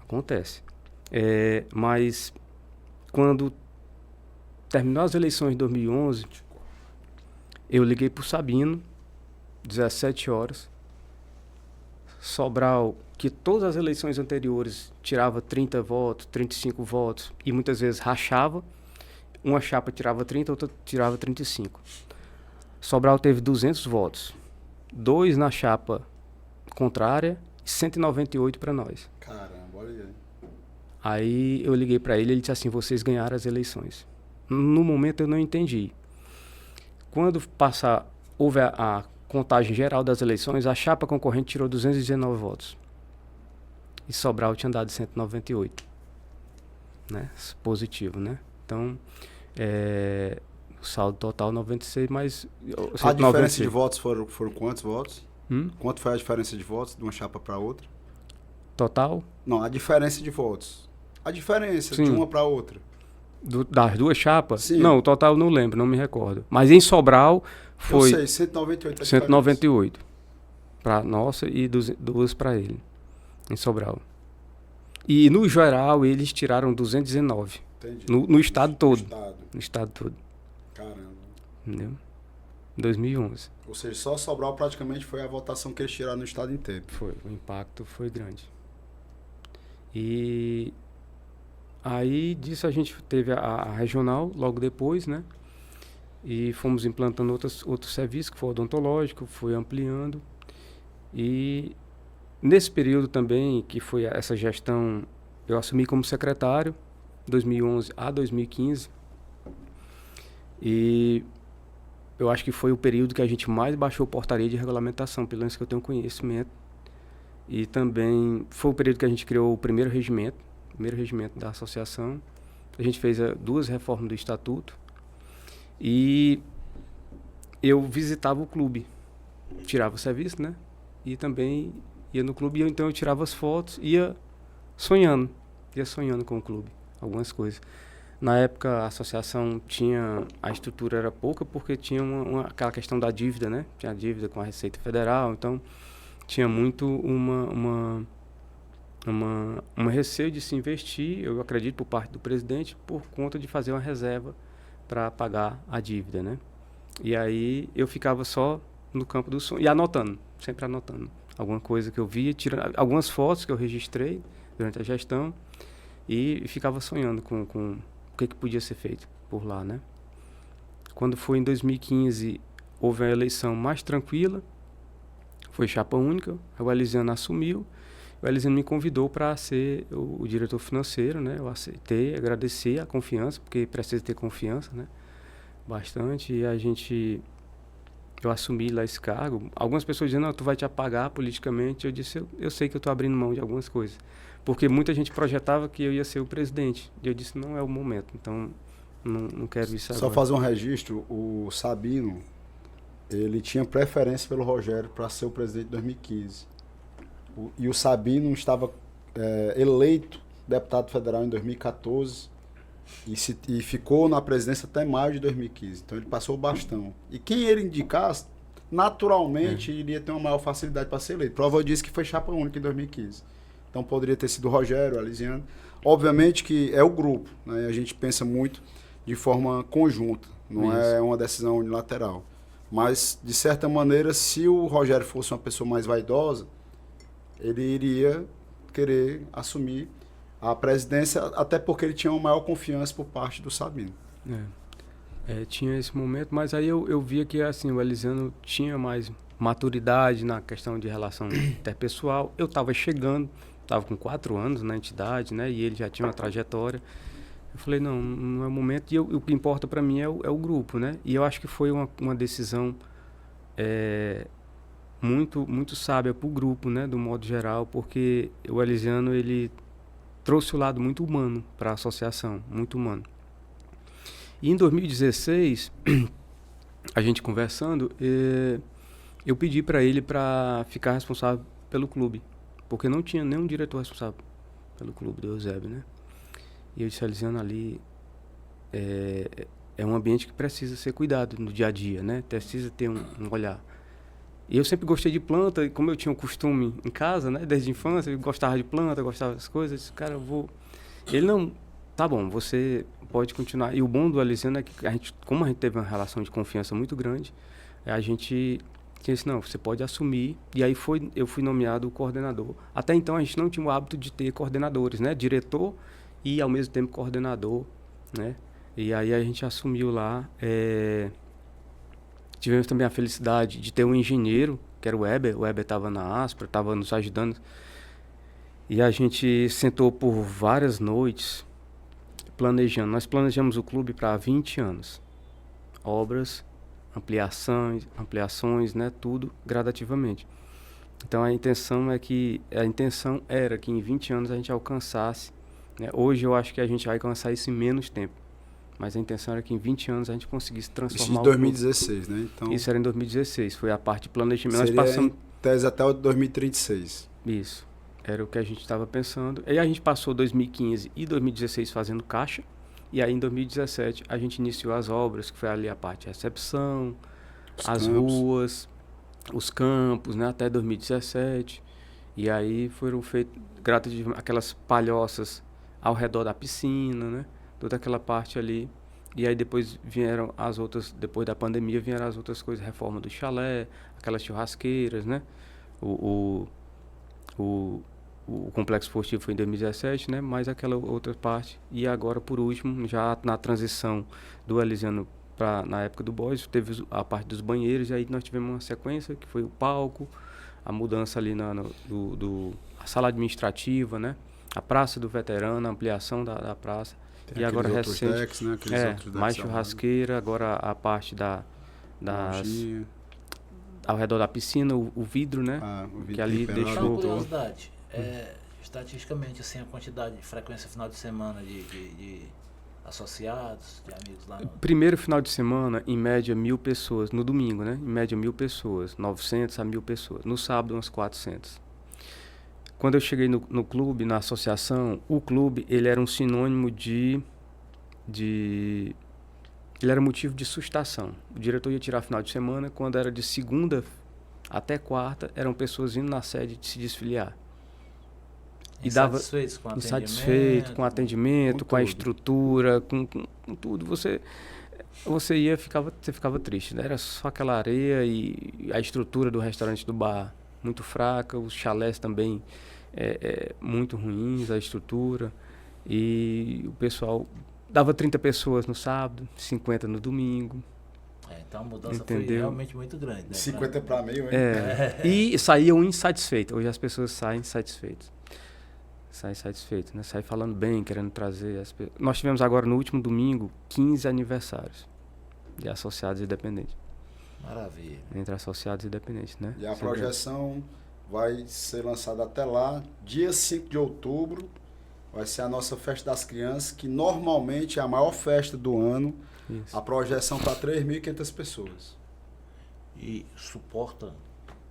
Acontece. Mas quando terminou as eleições de 2011, eu liguei pro Sabino, 17 horas. Sobral, que todas as eleições anteriores tirava 30 votos, 35 votos, e muitas vezes rachava. Uma chapa tirava 30, outra tirava 35. Sobral teve 200 votos. 2 na chapa contrária e 198 para nós. Caramba, olha aí. Aí eu liguei para ele, ele disse assim, vocês ganharam as eleições. No momento eu não entendi. Quando houve a contagem geral das eleições, a chapa concorrente tirou 219 votos. E Sobral tinha dado 198. Né? Positivo, né? Então, o saldo total 96, mas... A diferença de votos foram quantos votos? Quanto foi a diferença de votos de uma chapa para outra? Total? Não, a diferença de votos. A diferença de uma para outra. Das 2 chapas? Sim. Não, o total eu não lembro, não me recordo. Mas em Sobral foi... Eu sei, 198. 198 para nossa e 2 para ele, em Sobral. E no geral eles tiraram 219. Entendi. No estado todo. No estado todo. Caramba. Entendeu? 2011. Ou seja, só Sobral praticamente foi a votação que eles tiraram no estado inteiro. Foi, o impacto foi grande. E aí disso a gente teve a regional logo depois, né? E fomos implantando outros serviços, que foi odontológico, foi ampliando. E nesse período também, que foi essa gestão, eu assumi como secretário, 2011 a 2015. E eu acho que foi o período que a gente mais baixou portaria de regulamentação, pelo menos que eu tenho conhecimento. E também foi o período que a gente criou o primeiro regimento da associação. A gente fez 2 reformas do estatuto. E eu visitava o clube, tirava o serviço, né? E também ia no clube, então eu tirava as fotos, ia sonhando com o clube, algumas coisas. Na época a associação a estrutura era pouca porque tinha aquela questão da dívida, né? Tinha dívida com a Receita Federal, então tinha muito uma receio de se investir, eu acredito, por parte do presidente, por conta de fazer uma reserva para pagar a dívida, né? E aí eu ficava só no campo do sonho, e sempre anotando alguma coisa que eu via, tirando algumas fotos que eu registrei durante a gestão e ficava sonhando com o que podia ser feito por lá, né? Quando foi em 2015, houve a eleição mais tranquila, foi chapa única, o Elisiano assumiu, o Elisiano me convidou para ser o diretor financeiro, né? Eu aceitei, agradeci a confiança, porque precisa ter confiança, né? Bastante, e eu assumi lá esse cargo. Algumas pessoas dizendo, não, tu vai te apagar politicamente. Eu disse, eu sei que eu estou abrindo mão de algumas coisas. Porque muita gente projetava que eu ia ser o presidente. E eu disse, não é o momento, então não quero isso agora. Só fazer um registro, o Sabino, ele tinha preferência pelo Rogério para ser o presidente de 2015. E o Sabino estava eleito deputado federal em 2014 e ficou na presidência até maio de 2015. Então ele passou o bastão. E quem ele indicasse, naturalmente, iria ter uma maior facilidade para ser eleito. Prova disso que foi chapa única em 2015. Então poderia ter sido o Rogério, o Elisiano. Obviamente que é o grupo, né? A gente pensa muito de forma conjunta, não é uma decisão unilateral. Mas, de certa maneira, se o Rogério fosse uma pessoa mais vaidosa, ele iria querer assumir a presidência, até porque ele tinha uma maior confiança por parte do Sabino. Tinha esse momento, mas aí eu via que assim, o Elisiano tinha mais maturidade na questão de relação interpessoal. Eu estava chegando, estava com 4 anos na entidade, né? E ele já tinha uma trajetória. Eu falei, não é o momento. E o que importa para mim é o grupo, né? E eu acho que foi uma decisão muito sábia para o grupo, né? Do modo geral, porque o Elisiano, ele trouxe o lado muito humano para a associação, muito humano. E em 2016, a gente conversando, eu pedi para ele para ficar responsável pelo clube, porque não tinha nenhum diretor responsável pelo clube do Eusébio, né? E eu disse, Elisiano, ali é um ambiente que precisa ser cuidado no dia a dia, né? Precisa ter um olhar. E eu sempre gostei de planta, e como eu tinha um costume em casa, né? Desde a infância, eu gostava de planta, gostava das coisas. Eu disse, cara, eu vou... Ele não... Tá bom, você pode continuar. E o bom do Elisiano é que, como a gente teve uma relação de confiança muito grande, a gente disse, não, você pode assumir. E aí eu fui nomeado coordenador. Até então a gente não tinha o hábito de ter coordenadores, né? Diretor e ao mesmo tempo coordenador, né? E aí a gente assumiu lá. Tivemos também a felicidade de ter um engenheiro, que era o Weber. O Weber estava na Aspra, estava nos ajudando. E a gente sentou por várias noites planejando. Nós planejamos o clube para 20 anos. Obras, ampliações, né? Tudo gradativamente. Então a intenção era que em 20 anos a gente alcançasse, né? Hoje eu acho que a gente vai alcançar isso em menos tempo. Mas a intenção era que em 20 anos a gente conseguisse transformar isso em 2016, né? Então, isso era em 2016, foi a parte de planejamento. Seria Nós passamos... em tese até o 2036. Isso, era o que a gente estava pensando. E a gente passou 2015 e 2016 fazendo caixa. E aí em 2017 a gente iniciou as obras, que foi ali a parte de recepção, as ruas, os campos, né? Até 2017. E aí foram feitas aquelas palhoças ao redor da piscina, né? Toda aquela parte ali. E aí depois vieram as outras, depois da pandemia vieram as outras coisas, reforma do chalé, aquelas churrasqueiras, né? O complexo esportivo foi em 2017, né? Mais aquela outra parte. E agora, por último, já na transição do Elisiano na época do Boys, teve a parte dos banheiros, e aí nós tivemos uma sequência que foi o palco, a mudança ali a sala administrativa, né? A praça do veterano, a ampliação da praça. Tem e agora recente, decks, né? mais churrasqueira, agora a parte ao redor da piscina, o vidro, né? O vidro que ali deixou. Uma curiosidade, estatisticamente, assim, a quantidade de frequência final de semana de associados, de amigos lá? Primeiro final de semana, em média, 1.000 pessoas. No domingo, né? Em média, 1.000 pessoas. 900 a 1.000 pessoas. No sábado, umas 400. Quando eu cheguei no clube, na associação, o clube, ele era um sinônimo ele era motivo de sustação. O diretor ia tirar final de semana, quando era de segunda até quarta, eram pessoas indo na sede de se desfiliar. E insatisfeitos com insatisfeito com o atendimento, com a estrutura, com tudo. Você ficava triste, né? Era só aquela areia e a estrutura do restaurante do bar muito fraca, os chalés também muito ruins, a estrutura. E o pessoal dava 30 pessoas no sábado, 50 no domingo. Então a mudança foi realmente muito grande, né? 50 para meio, hein? E saíam insatisfeitos. Hoje as pessoas saem satisfeitas. Né? Saem falando bem, querendo trazer as pessoas. Nós tivemos agora no último domingo 15 aniversários de associados e dependentes. Maravilha. Entre associados e dependentes, né? E a projeção vai ser lançada até lá, dia 5 de outubro, vai ser a nossa festa das crianças, que normalmente é a maior festa do ano. Isso. A projeção para 3.500 pessoas. E suporta.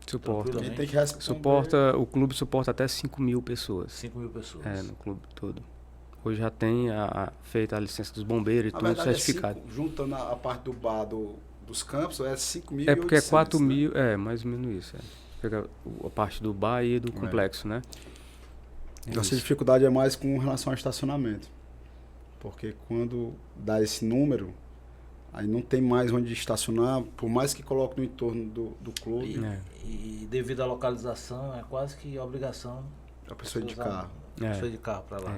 Quem tem que responder. O clube suporta até 5.000 pessoas. 5.000 pessoas. No clube todo. Hoje já tem feita a licença dos bombeiros e tudo certificado. Juntando a parte do bar dos campos, é 5.000. É porque é 4.000, né? Mais ou menos isso. Pega a parte do bar e do complexo, né? Nossa dificuldade é mais com relação ao estacionamento. Porque quando dá esse número, Aí não tem mais onde estacionar, por mais que coloque no entorno do clube. E devido à localização, é quase que obrigação A pessoa de carro. A pessoa de carro para lá.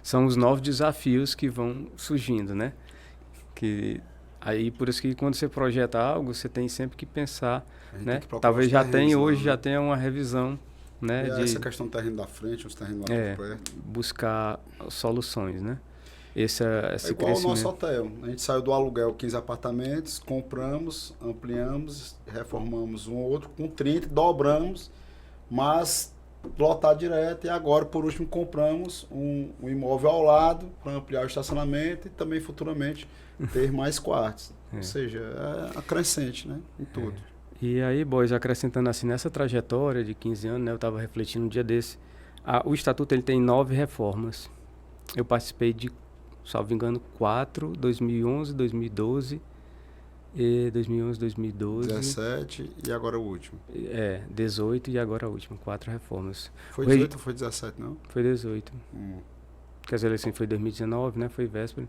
São os novos desafios que vão surgindo, né? Aí por isso que quando você projeta algo, você tem sempre que pensar, né? Talvez já tenha hoje, já tenha uma revisão, né? Essa questão do terreno da frente, os terrenos lá por perto. Buscar soluções, né? Esse igual o nosso hotel. A gente saiu do aluguel 15 apartamentos, compramos, ampliamos, reformamos um outro com 30, dobramos, mas lotar direto. E agora, por último, compramos um imóvel ao lado para ampliar o estacionamento e também futuramente ter mais quartos. Ou seja, é acrescente, né? Em tudo. E aí, boys, acrescentando assim, nessa trajetória de 15 anos, né, eu estava refletindo um dia desse, o Estatuto ele tem 9 reformas. Eu participei de, salvo engano, 4, 2011, 2012, 2011, 2012... 17 e agora o último. 18 e agora a última, 4 reformas. Foi 18 ou foi 17, não? Foi 18. Porque as eleições foi 2019, né? Foi véspera.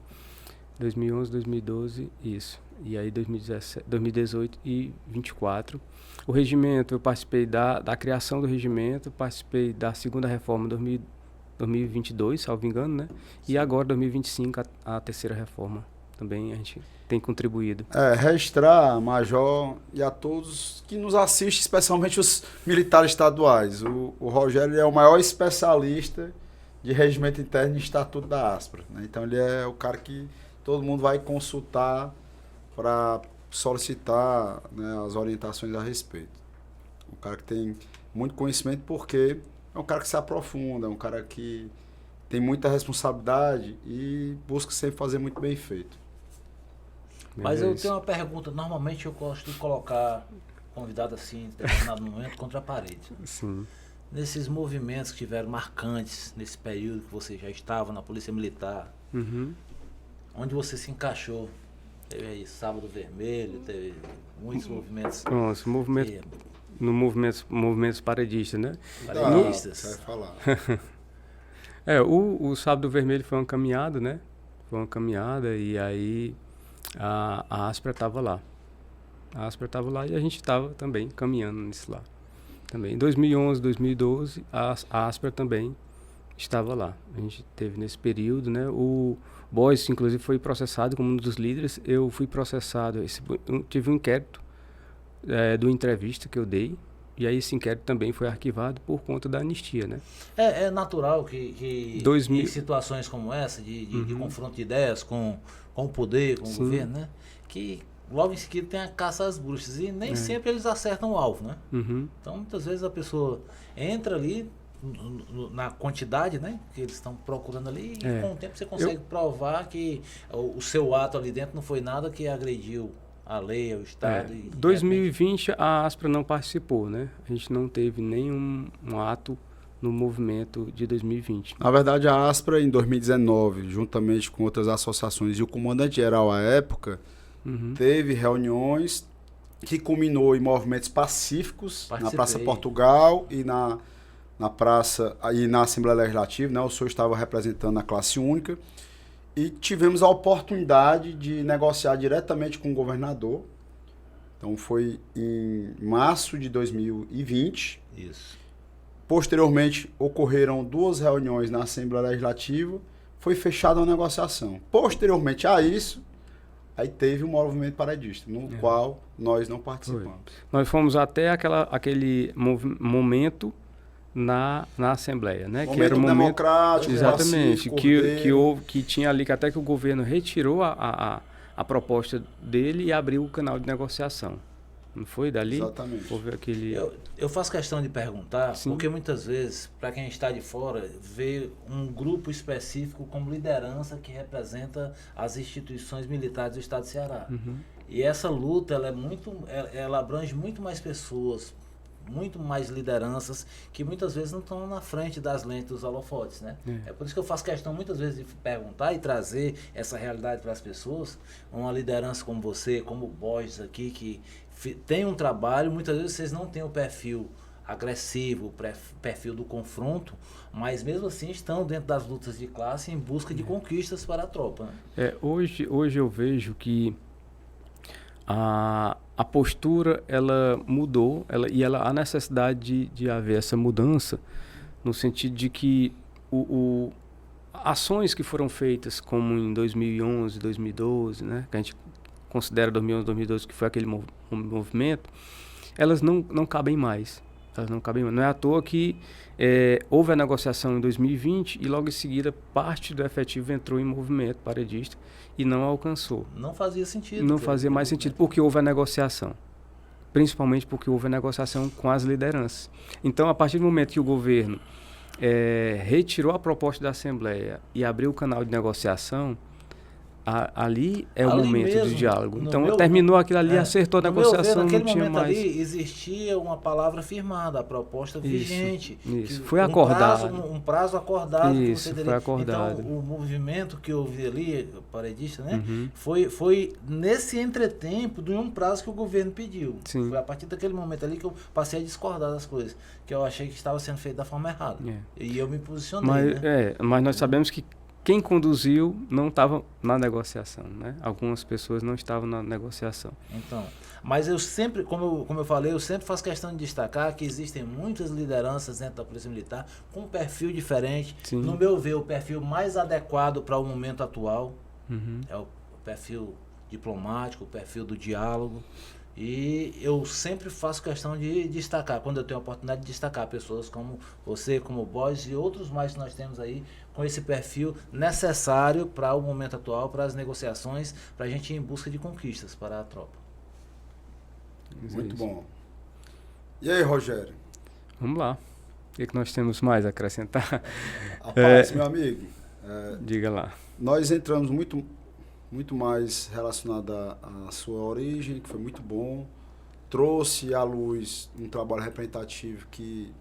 2011, 2012, isso. E aí 2017, 2018 e 24. O regimento, eu participei da criação do regimento, participei da segunda reforma 2022, salvo engano, né? E agora 2025 a terceira reforma. Também a gente tem contribuído. Registrar, Major, e a todos que nos assistem, especialmente os militares estaduais. O Rogério é o maior especialista de regimento interno e estatuto da Aspra, né? Então ele é o cara que todo mundo vai consultar para solicitar, né, as orientações a respeito. Um cara que tem muito conhecimento porque é um cara que se aprofunda, é um cara que tem muita responsabilidade e busca sempre fazer muito bem feito. Mas eu tenho uma pergunta. Normalmente eu gosto de colocar convidado assim, em determinado momento, contra a parede. Sim. Nesses movimentos que tiveram marcantes, nesse período que você já estava na Polícia Militar, onde você se encaixou? Teve aí Sábado Vermelho, teve muitos movimentos. Nossa, movimentos paredistas, né? Paredistas. Você vai falar. O Sábado Vermelho foi uma caminhada, né? Foi uma caminhada e aí a Aspra estava lá. A Aspra estava lá e a gente estava também caminhando nisso lá. Também. Em 2011, 2012, a Aspra também estava lá. A gente teve nesse período, né? O Boyce, inclusive, foi processado como um dos líderes. Eu fui processado. Tive um inquérito do entrevista que eu dei. E aí esse inquérito também foi arquivado por conta da anistia, né? É natural que em situações como essa, de confronto de ideias com o poder, com o governo, né? Que logo em seguida tem a caça às bruxas. E nem sempre eles acertam o alvo, né? Então, muitas vezes a pessoa entra ali na quantidade, né, que eles estão procurando ali, e com o tempo você consegue provar que o seu ato ali dentro não foi nada que agrediu a lei, o Estado. Em 2020 a Aspra não participou, né? A gente não teve nenhum ato no movimento de 2020. Na verdade, a Aspra, em 2019, juntamente com outras associações e o comandante-geral à época, teve reuniões que culminou em movimentos pacíficos na Praça Portugal e na praça e na Assembleia Legislativa, né? O senhor estava representando a classe única e tivemos a oportunidade de negociar diretamente com o governador. Então foi em março de 2020. Isso. Posteriormente ocorreram 2 reuniões na Assembleia Legislativa, foi fechada a negociação. Posteriormente a isso, aí teve um movimento paredista, no qual nós não participamos. Nós fomos até aquele momento na Assembleia, né? Momento que era o momento democrático, exatamente, pacífico, que tinha ali que até que o governo retirou a proposta dele e abriu o canal de negociação. Não foi dali? Exatamente. Houve aquele... Eu faço questão de perguntar, porque muitas vezes, para quem está de fora, vê um grupo específico como liderança que representa as instituições militares do Estado de Ceará. E essa luta, ela abrange muito mais pessoas, muito mais lideranças que muitas vezes não estão na frente das lentes dos holofotes, né? É por isso que eu faço questão muitas vezes de perguntar e trazer essa realidade para as pessoas. Uma liderança como você, como o Borges aqui, que tem um trabalho, muitas vezes vocês não têm o perfil agressivo, o perfil do confronto, mas mesmo assim estão dentro das lutas de classe em busca de conquistas para a tropa. Né? Hoje eu vejo que a postura ela mudou e há necessidade de haver essa mudança no sentido de que ações que foram feitas como em 2011, 2012, né, que a gente considera 2011, 2012 que foi aquele movimento, elas não cabem mais. Elas não cabem mais. Não é à toa que houve a negociação em 2020 e logo em seguida parte do efetivo entrou em movimento paredista e não alcançou. Não fazia sentido. Não fazia mais sentido porque houve a negociação. Principalmente porque houve a negociação com as lideranças. Então, a partir do momento que o governo retirou a proposta da Assembleia e abriu o canal de negociação, ali é o momento mesmo, do diálogo. Então, terminou aquilo ali, acertou a negociação, naquele não tinha momento mais... ali existia uma palavra firmada, a proposta vigente. Isso. Foi acordado. Um prazo acordado. Isso, foi acordado. Então, o movimento que eu vi ali, paredista, né? Foi nesse entretempo de um prazo que o governo pediu. Sim. Foi a partir daquele momento ali que eu passei a discordar das coisas, que eu achei que estava sendo feito da forma errada. E eu me posicionei, mas nós sabemos que quem conduziu não estava na negociação, né? Algumas pessoas não estavam na negociação. Então, mas eu sempre, como eu falei, eu sempre faço questão de destacar que existem muitas lideranças dentro da Polícia Militar com um perfil diferente. Sim. No meu ver, o perfil mais adequado para o momento atual é o perfil diplomático, o perfil do diálogo. E eu sempre faço questão de destacar, quando eu tenho a oportunidade de destacar pessoas como você, como o Boys e outros mais que nós temos aí, com esse perfil necessário para o momento atual, para as negociações, para a gente ir em busca de conquistas para a tropa. Muito bom. E aí, Rogério? Vamos lá. O que nós temos mais a acrescentar? Rapaz, meu amigo, diga lá. Nós entramos muito mais relacionado à sua origem, que foi muito bom. Trouxe à luz um trabalho representativo que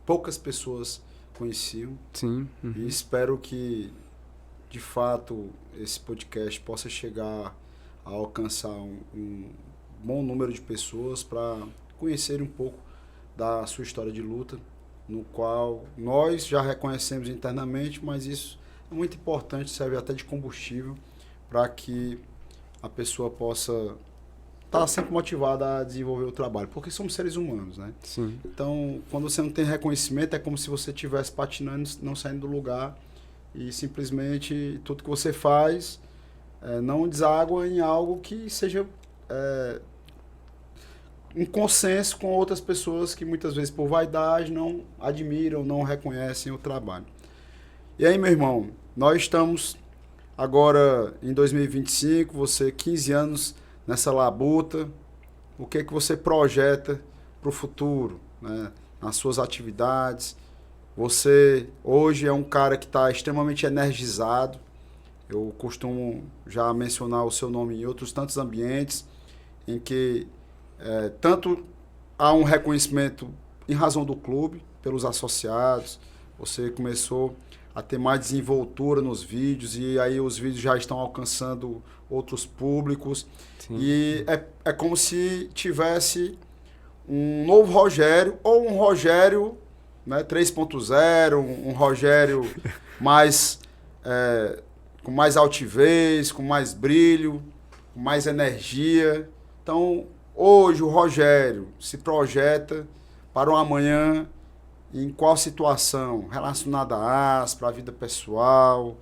poucas pessoas conheciam. Sim. E espero que, de fato, esse podcast possa chegar a alcançar um bom número de pessoas para conhecerem um pouco da sua história de luta, no qual nós já reconhecemos internamente, mas isso é muito importante, serve até de combustível para que a pessoa possa estar sempre motivada a desenvolver o trabalho, porque somos seres humanos, né? Sim. Então, quando você não tem reconhecimento, é como se você estivesse patinando, não saindo do lugar e simplesmente tudo que você faz não deságua em algo que seja um consenso com outras pessoas que muitas vezes por vaidade não admiram, não reconhecem o trabalho. E aí, meu irmão, nós estamos agora em 2025, você 15 anos nessa labuta, o que você projeta para o futuro, né? Nas suas atividades? Você hoje é um cara que está extremamente energizado, eu costumo já mencionar o seu nome em outros tantos ambientes, em que tanto há um reconhecimento em razão do clube, pelos associados, você começou a ter mais desenvoltura nos vídeos e aí os vídeos já estão alcançando outros públicos. Sim. E é como se tivesse um novo Rogério ou um Rogério, né, 3.0, um Rogério mais com mais altivez, com mais brilho, com mais energia. Então, hoje o Rogério se projeta para um amanhã em qual situação? Relacionada à ASPRA, à vida pessoal.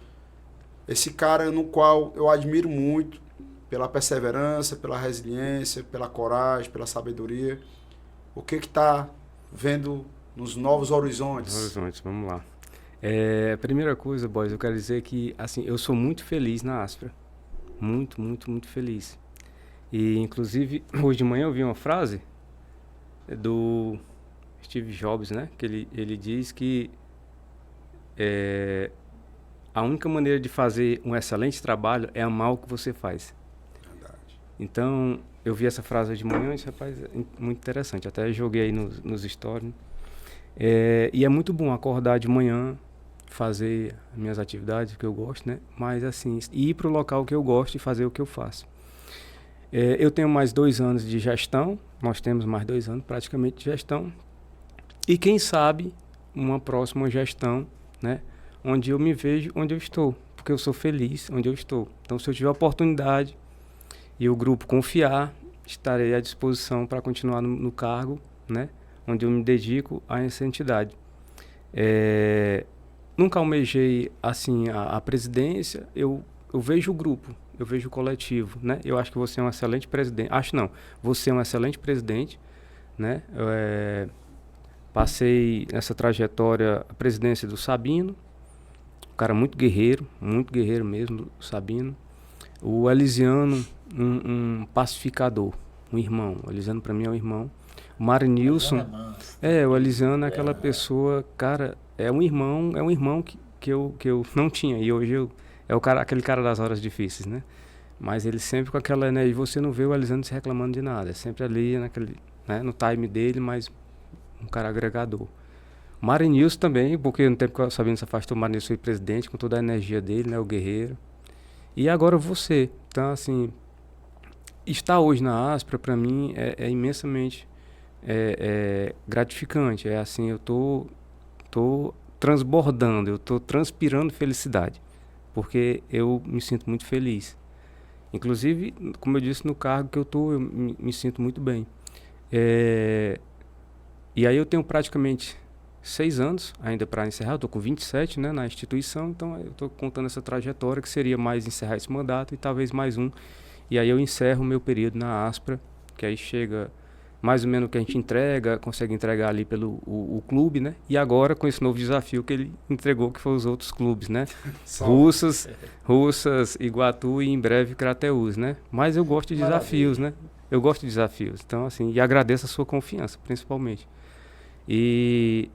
Esse cara no qual eu admiro muito pela perseverança, pela resiliência, pela coragem, pela sabedoria. O que está vendo nos novos horizontes? Horizontes, vamos lá. A primeira coisa, Boys, eu quero dizer que assim, eu sou muito feliz na ASPRA. Muito, muito, muito feliz. E, inclusive, hoje de manhã eu vi uma frase do Steve Jobs, né? Que ele diz que a única maneira de fazer um excelente trabalho é amar o que você faz. Verdade. Então, eu vi essa frase hoje de manhã e disse, rapaz, é muito interessante. Até joguei aí nos stories. E é muito bom acordar de manhã, fazer minhas atividades, que eu gosto, né? Mas, assim, ir para o local que eu gosto e fazer o que eu faço. Eu tenho mais 2 anos de gestão, nós temos mais 2 anos praticamente de gestão. E quem sabe uma próxima gestão, né, onde eu me vejo onde eu estou, porque eu sou feliz onde eu estou. Então, se eu tiver a oportunidade e o grupo confiar, estarei à disposição para continuar no cargo, né, onde eu me dedico a essa entidade. Nunca almejei assim a presidência. Eu vejo o grupo, eu vejo o coletivo, né? Eu acho que você é um excelente presidente. Acho não, você é um excelente presidente, né? Passei nessa trajetória a presidência do Sabino, um cara muito guerreiro mesmo, o Sabino. O Elisiano, um pacificador, um irmão. O Elisiano para mim é um irmão. O Marinilson, o Elisiano é aquela pessoa, cara, é um irmão que eu não tinha. E hoje aquele cara das horas difíceis, né? Mas ele sempre com aquela energia. E você não vê o Elisiano se reclamando de nada. É sempre ali né, no time dele, mas um cara agregador. O Marinilson também, porque no tempo que o Sabino se afastou, o Marinilson foi presidente com toda a energia dele, né? O guerreiro. E agora você. Então, assim, estar hoje na Aspra, para mim, é imensamente gratificante. É assim, eu tô transbordando, eu tô transpirando felicidade, porque eu me sinto muito feliz. Inclusive, como eu disse, no cargo que eu me sinto muito bem. E aí eu tenho praticamente 6 anos ainda para encerrar. Eu estou com 27, né, na instituição, então eu estou contando essa trajetória, que seria mais encerrar esse mandato e talvez mais um. E aí eu encerro o meu período na Aspra, que aí chega mais ou menos o que a gente consegue entregar ali pelo o clube, né? E agora com esse novo desafio que ele entregou, que foi os outros clubes, né? Russas, Iguatu e em breve Crateús, né? Mas eu gosto de desafios, né? Eu gosto de desafios. Então, assim, e agradeço a sua confiança, principalmente. E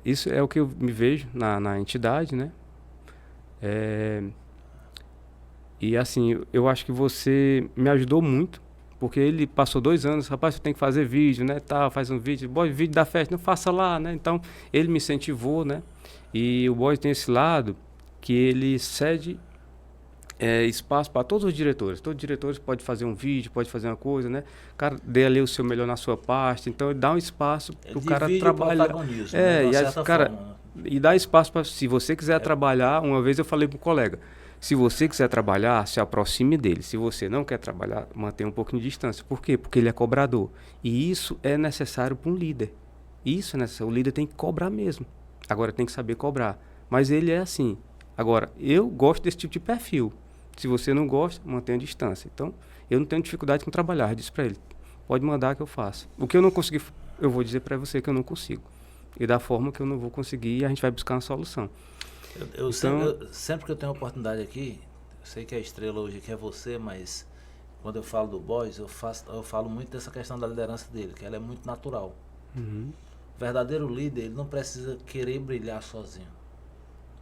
isso é o que eu me vejo na entidade, né? E assim, eu acho que você me ajudou muito, porque ele passou 2 anos, rapaz, você tem que fazer vídeo, né? Faz um vídeo, boy, vídeo da festa, não faça lá, né? Então, ele me incentivou, né? E o boy tem esse lado que ele cede espaço para todos os diretores. Todos os diretores podem fazer um vídeo, pode fazer uma coisa, né? O cara dê ali o seu melhor na sua parte, então ele dá um espaço para o cara trabalhar. E dá espaço para, se você quiser trabalhar, uma vez eu falei para um colega, se você quiser trabalhar, se aproxime dele. Se você não quer trabalhar, mantenha um pouquinho de distância. Por quê? Porque ele é cobrador. E isso é necessário para um líder. Isso é necessário. O líder tem que cobrar mesmo. Agora tem que saber cobrar. Mas ele é assim. Agora, eu gosto desse tipo de perfil. Se você não gosta, mantenha a distância. Então, eu não tenho dificuldade com trabalhar. Eu disse para ele, pode mandar que eu faço. O que eu não consegui, eu vou dizer para você que eu não consigo. E da forma que eu não vou conseguir, a gente vai buscar uma solução. Sempre que eu tenho oportunidade aqui, eu sei que a estrela hoje aqui é você, mas quando eu falo do Boys, eu falo muito dessa questão da liderança dele, que ela é muito natural. Uhum. O verdadeiro líder, ele não precisa querer brilhar sozinho,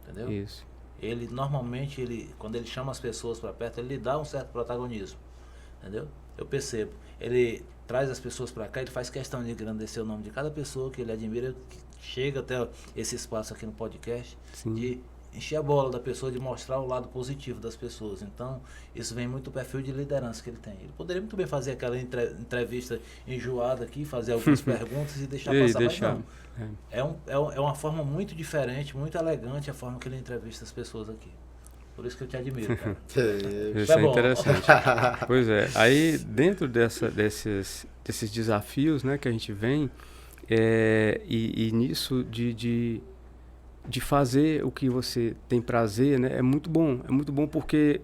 entendeu? Isso. Ele, normalmente, quando ele chama as pessoas para perto, ele lhe dá um certo protagonismo, entendeu? Eu percebo. Ele traz as pessoas para cá, ele faz questão de engrandecer o nome de cada pessoa que ele admira, que chega até esse espaço aqui no podcast, Sim. de encher a bola da pessoa, de mostrar o lado positivo das pessoas. Então, isso vem muito do perfil de liderança que ele tem. Ele poderia muito bem fazer aquela entrevista enjoada aqui, fazer algumas perguntas e deixar passar, mas não. É uma forma muito diferente, muito elegante a forma que ele entrevista as pessoas aqui. Por isso que eu te admiro, cara. Isso é interessante. Pois é. Aí, dentro desses desafios, né, que a gente vem, e nisso de fazer o que você tem prazer, né, é muito bom. É muito bom porque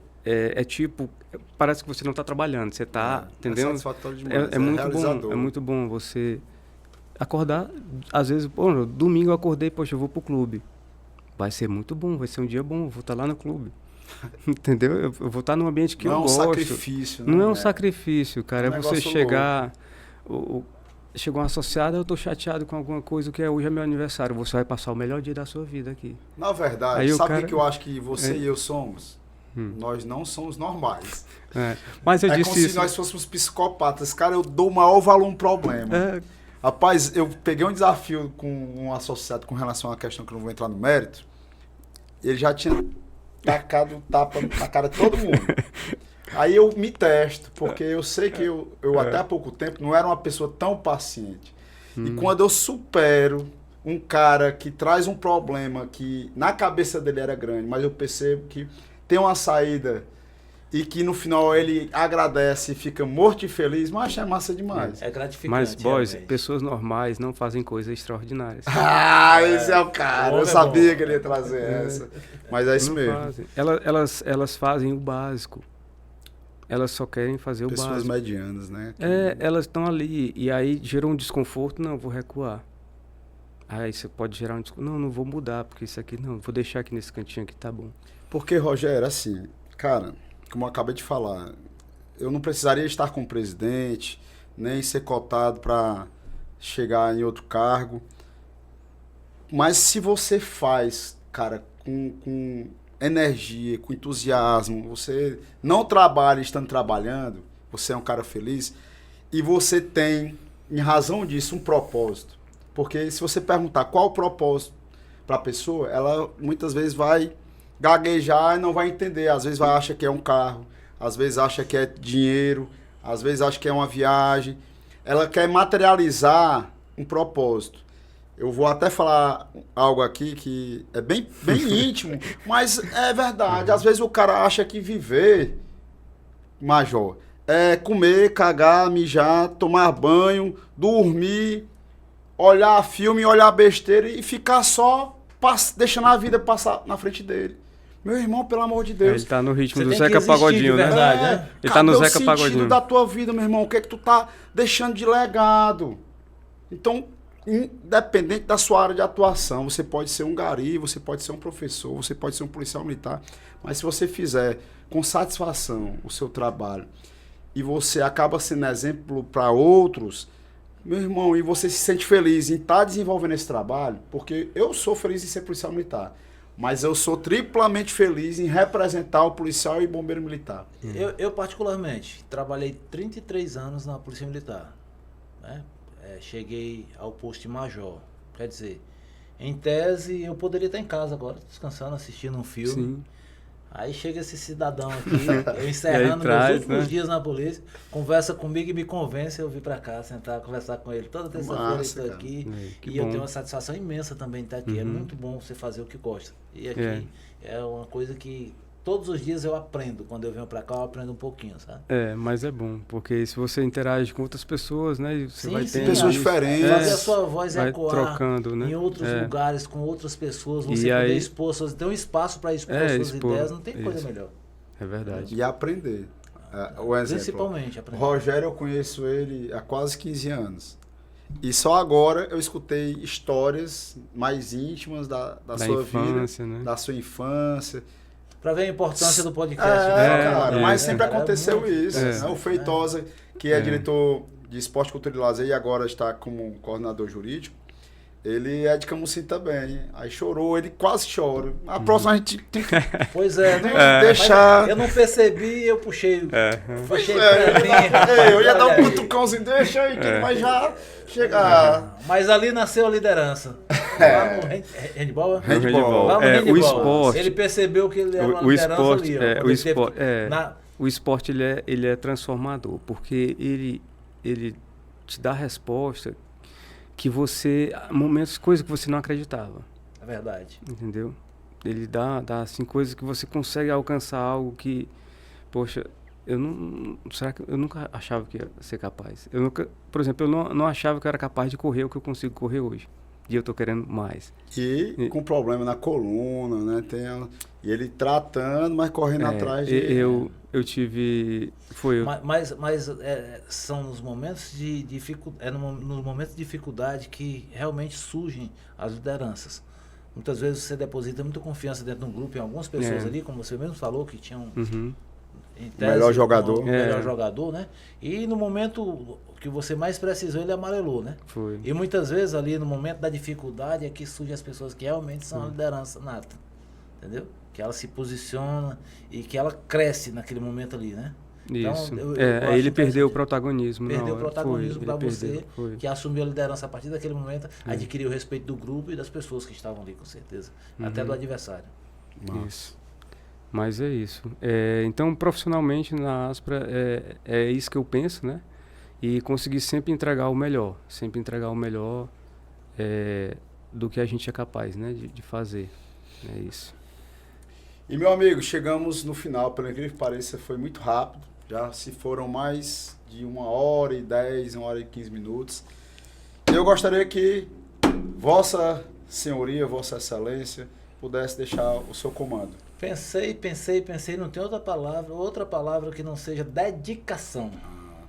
tipo, parece que você não está trabalhando, você está, entendeu? Satisfatório demais, muito bom. É muito bom você acordar, às vezes, domingo eu acordei, poxa, eu vou pro clube. Vai ser muito bom, vai ser um dia bom, eu vou estar lá no clube. Entendeu? Eu vou estar num ambiente que eu gosto. Não é um sacrifício, né? Não é um sacrifício, cara. É você chegar... Chegou um associado, eu estou chateado com alguma coisa, que hoje é meu aniversário. Você vai passar o melhor dia da sua vida aqui. Na verdade, sabe o que eu acho que você e eu somos? Nós não somos normais. Mas eu disse como se nós fôssemos psicopatas. Cara, eu dou o maior valor a um problema. Rapaz, eu peguei um desafio com um associado com relação à questão que eu não vou entrar no mérito. Ele já tinha tacado tapa na cara de todo mundo. Aí eu me testo, porque eu sei que eu até há pouco tempo não era uma pessoa tão paciente. E quando eu supero um cara que traz um problema que na cabeça dele era grande, mas eu percebo que tem uma saída e que no final ele agradece e fica morto e feliz, mas é massa demais. É gratificante. Mas, boys, realmente. pessoas normais não fazem coisas extraordinárias. Esse é o cara. Eu sabia que ele ia trazer essa. Mas é isso Não mesmo. fazem. Elas fazem o básico. Elas só querem fazer o Pessoas básico. medianas, né? Elas estão ali. E aí gerou um desconforto. Não, vou recuar. Aí você pode gerar um desconforto. Não vou mudar, porque isso aqui não. Vou deixar aqui nesse cantinho aqui, tá bom. Porque, Rogério, assim, cara, como eu acabei de falar, eu não precisaria estar com o presidente, nem ser cotado para chegar em outro cargo. Mas se você faz, cara, com energia, com entusiasmo, você não trabalha estando trabalhando, você é um cara feliz, e você tem, em razão disso, um propósito. Porque se você perguntar qual o propósito para a pessoa, ela muitas vezes vai gaguejar e não vai entender. Às vezes vai achar que é um carro, às vezes acha que é dinheiro, às vezes acha que é uma viagem. Ela quer materializar um propósito. Eu vou até falar algo aqui que é bem íntimo, mas é verdade. Às vezes o cara acha que viver, Major, é comer, cagar, mijar, tomar banho, dormir, olhar filme, olhar besteira e ficar só deixando a vida passar na frente dele. Meu irmão, pelo amor de Deus. Ele tá no ritmo Você do tem que Zeca existir de Pagodinho, né? verdade, né? Ele tá no Cadê Zeca o Pagodinho. sentido da tua vida, meu irmão? O que é que tu tá deixando de legado? Então, independente da sua área de atuação, você pode ser um gari, você pode ser um professor, você pode ser um policial militar, mas se você fizer com satisfação o seu trabalho e você acaba sendo exemplo para outros, meu irmão, e você se sente feliz em estar desenvolvendo esse trabalho, porque eu sou feliz em ser policial militar, mas eu sou triplamente feliz em representar o policial e bombeiro militar. Eu particularmente, trabalhei 33 anos na Polícia Militar, né? Cheguei ao posto de major. Quer dizer, em tese, eu poderia estar em casa agora, descansando, assistindo um filme. Sim. Aí chega esse cidadão aqui, eu encerrando meus últimos dias na polícia, conversa comigo e me convence a eu vir pra cá, sentar, conversar com ele. Toda terça-feira eu estou aqui e eu tenho uma satisfação imensa também de estar aqui. É muito bom você fazer o que gosta. E aqui é uma coisa que todos os dias eu aprendo. Quando eu venho pra cá, eu aprendo um pouquinho, sabe? Mas é bom, porque se você interage com outras pessoas, né? Você vai ter pessoas diferentes. Fazer a sua voz vai ecoar trocando, né? em outros lugares, com outras pessoas, você poder expor suas... Ter um espaço para expor suas ideias, não tem coisa melhor. É verdade. E aprender. O exemplo. Principalmente aprender. Rogério, eu conheço ele há quase 15 anos. E só agora eu escutei histórias mais íntimas da sua infância, vida, né? da sua infância. Pra ver a importância do podcast. Cara, mas sempre Cara, aconteceu muito isso. Né? O Feitosa, que é diretor de Esporte, Cultura e Lazer e agora está como coordenador jurídico, ele é de Camusim também. Aí chorou, ele quase chora. A próxima a gente tem que Pois é, deixar. Eu não percebi, eu puxei. Puxei eu ia dar um cutucãozinho, deixa aí que ele vai já chegar. Mas ali nasceu a liderança. Lá no handball? Handball. Lá no handball. O esporte. Ele percebeu que ele era uma O liderança esporte, ali. Ó, o esporte ele é transformador, porque ele te dá resposta que você, coisas que você não acreditava. É verdade. Entendeu? Ele dá assim coisas que você consegue alcançar algo que, poxa, será que eu nunca achava que ia ser capaz? Por exemplo, eu não achava que eu era capaz de correr o que eu consigo correr hoje. E eu tô querendo mais. E com problema na coluna, né? E ele tratando, mas correndo atrás de... Eu tive... Mas são nos momentos de dificuldade, nos momentos de dificuldade que realmente surgem as lideranças. Muitas vezes você deposita muita confiança dentro de um grupo, em algumas pessoas ali, como você mesmo falou, que tinham... Em tese, melhor jogador. Melhor jogador, né? E no momento que você mais precisou, ele amarelou, né? Foi. E muitas vezes ali no momento da dificuldade é que surgem as pessoas que realmente são a liderança nata. Entendeu? Que ela se posiciona e que ela cresce naquele momento ali, né? Isso. Então, ele perdeu o protagonismo. Perdeu o protagonismo para você, foi. que assumiu a liderança a partir daquele momento, adquiriu o respeito do grupo e das pessoas que estavam ali, com certeza. Até do adversário. Isso. Mas é isso. Então, profissionalmente, na Aspra, é isso que eu penso, né? e conseguir sempre entregar o melhor do que a gente é capaz, né, de fazer. É isso. E, meu amigo, chegamos no final, pelo incrível que pareça, foi muito rápido. Já se foram mais de 1h10, 1h15. Eu gostaria que Vossa Senhoria, Vossa Excelência, pudesse deixar o seu comando. Pensei, não tem outra palavra que não seja dedicação.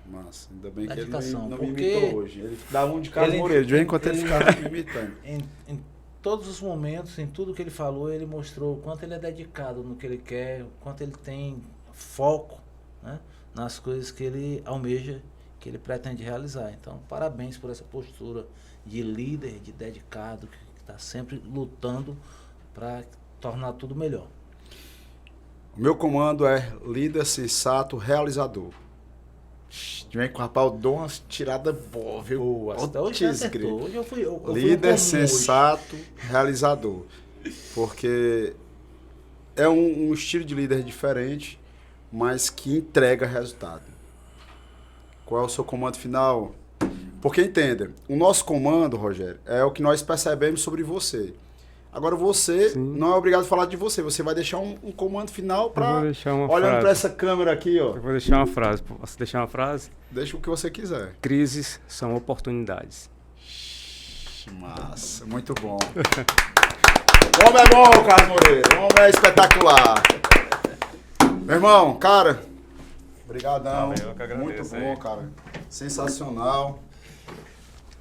Massa, ainda bem dedicação, que ele não me imitou hoje. Ele dava um de Carlos Moreira, de vez em quando ele ficava me imitando. Em todos os momentos, em tudo que ele falou, ele mostrou o quanto ele é dedicado no que ele quer, o quanto ele tem foco, né, nas coisas que ele almeja, que ele pretende realizar. Então, parabéns por essa postura de líder, de dedicado, que está sempre lutando para tornar tudo melhor. O meu comando é líder sensato, realizador. Vem com o rapaz, eu dou umas tiradas boas, viu? Hoje acertou. Hoje eu fui líder sensato, realizador. Porque é um estilo de líder diferente, mas que entrega resultado. Qual é o seu comando final? Porque entenda, o nosso comando, Rogério, é o que nós percebemos sobre você. Agora você não é obrigado a falar de você, você vai deixar um comando final para olhando para essa câmera aqui, ó. Eu vou deixar uma frase. Posso deixar uma frase? Deixa o que você quiser. Crises são oportunidades. Massa, muito bom. O homem é bom, Carlos Moreira. O homem é espetacular. Meu irmão, cara, brigadão. Valeu, eu que agradeço, muito bom, cara. Sensacional.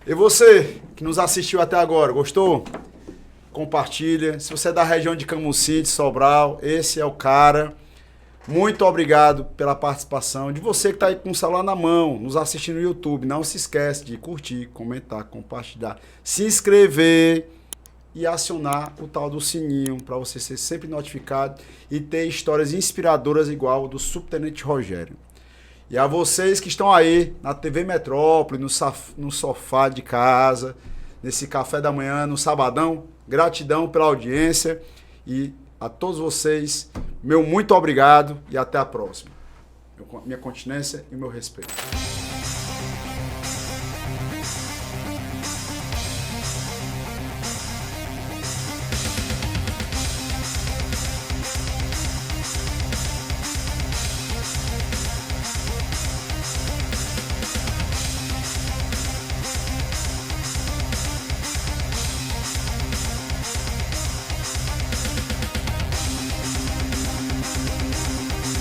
E você que nos assistiu até agora, gostou? Compartilha. Se você é da região de Camusim, de Sobral, esse é o cara. Muito obrigado pela participação. De você que está aí com o celular na mão, nos assistindo no YouTube, não se esquece de curtir, comentar, compartilhar, se inscrever e acionar o tal do sininho para você ser sempre notificado e ter histórias inspiradoras igual o do Subtenente Rogério. E a vocês que estão aí na TV Metrópole, no sofá de casa, nesse café da manhã, no sabadão, gratidão pela audiência e a todos vocês, meu muito obrigado e até a próxima. Minha continência e meu respeito.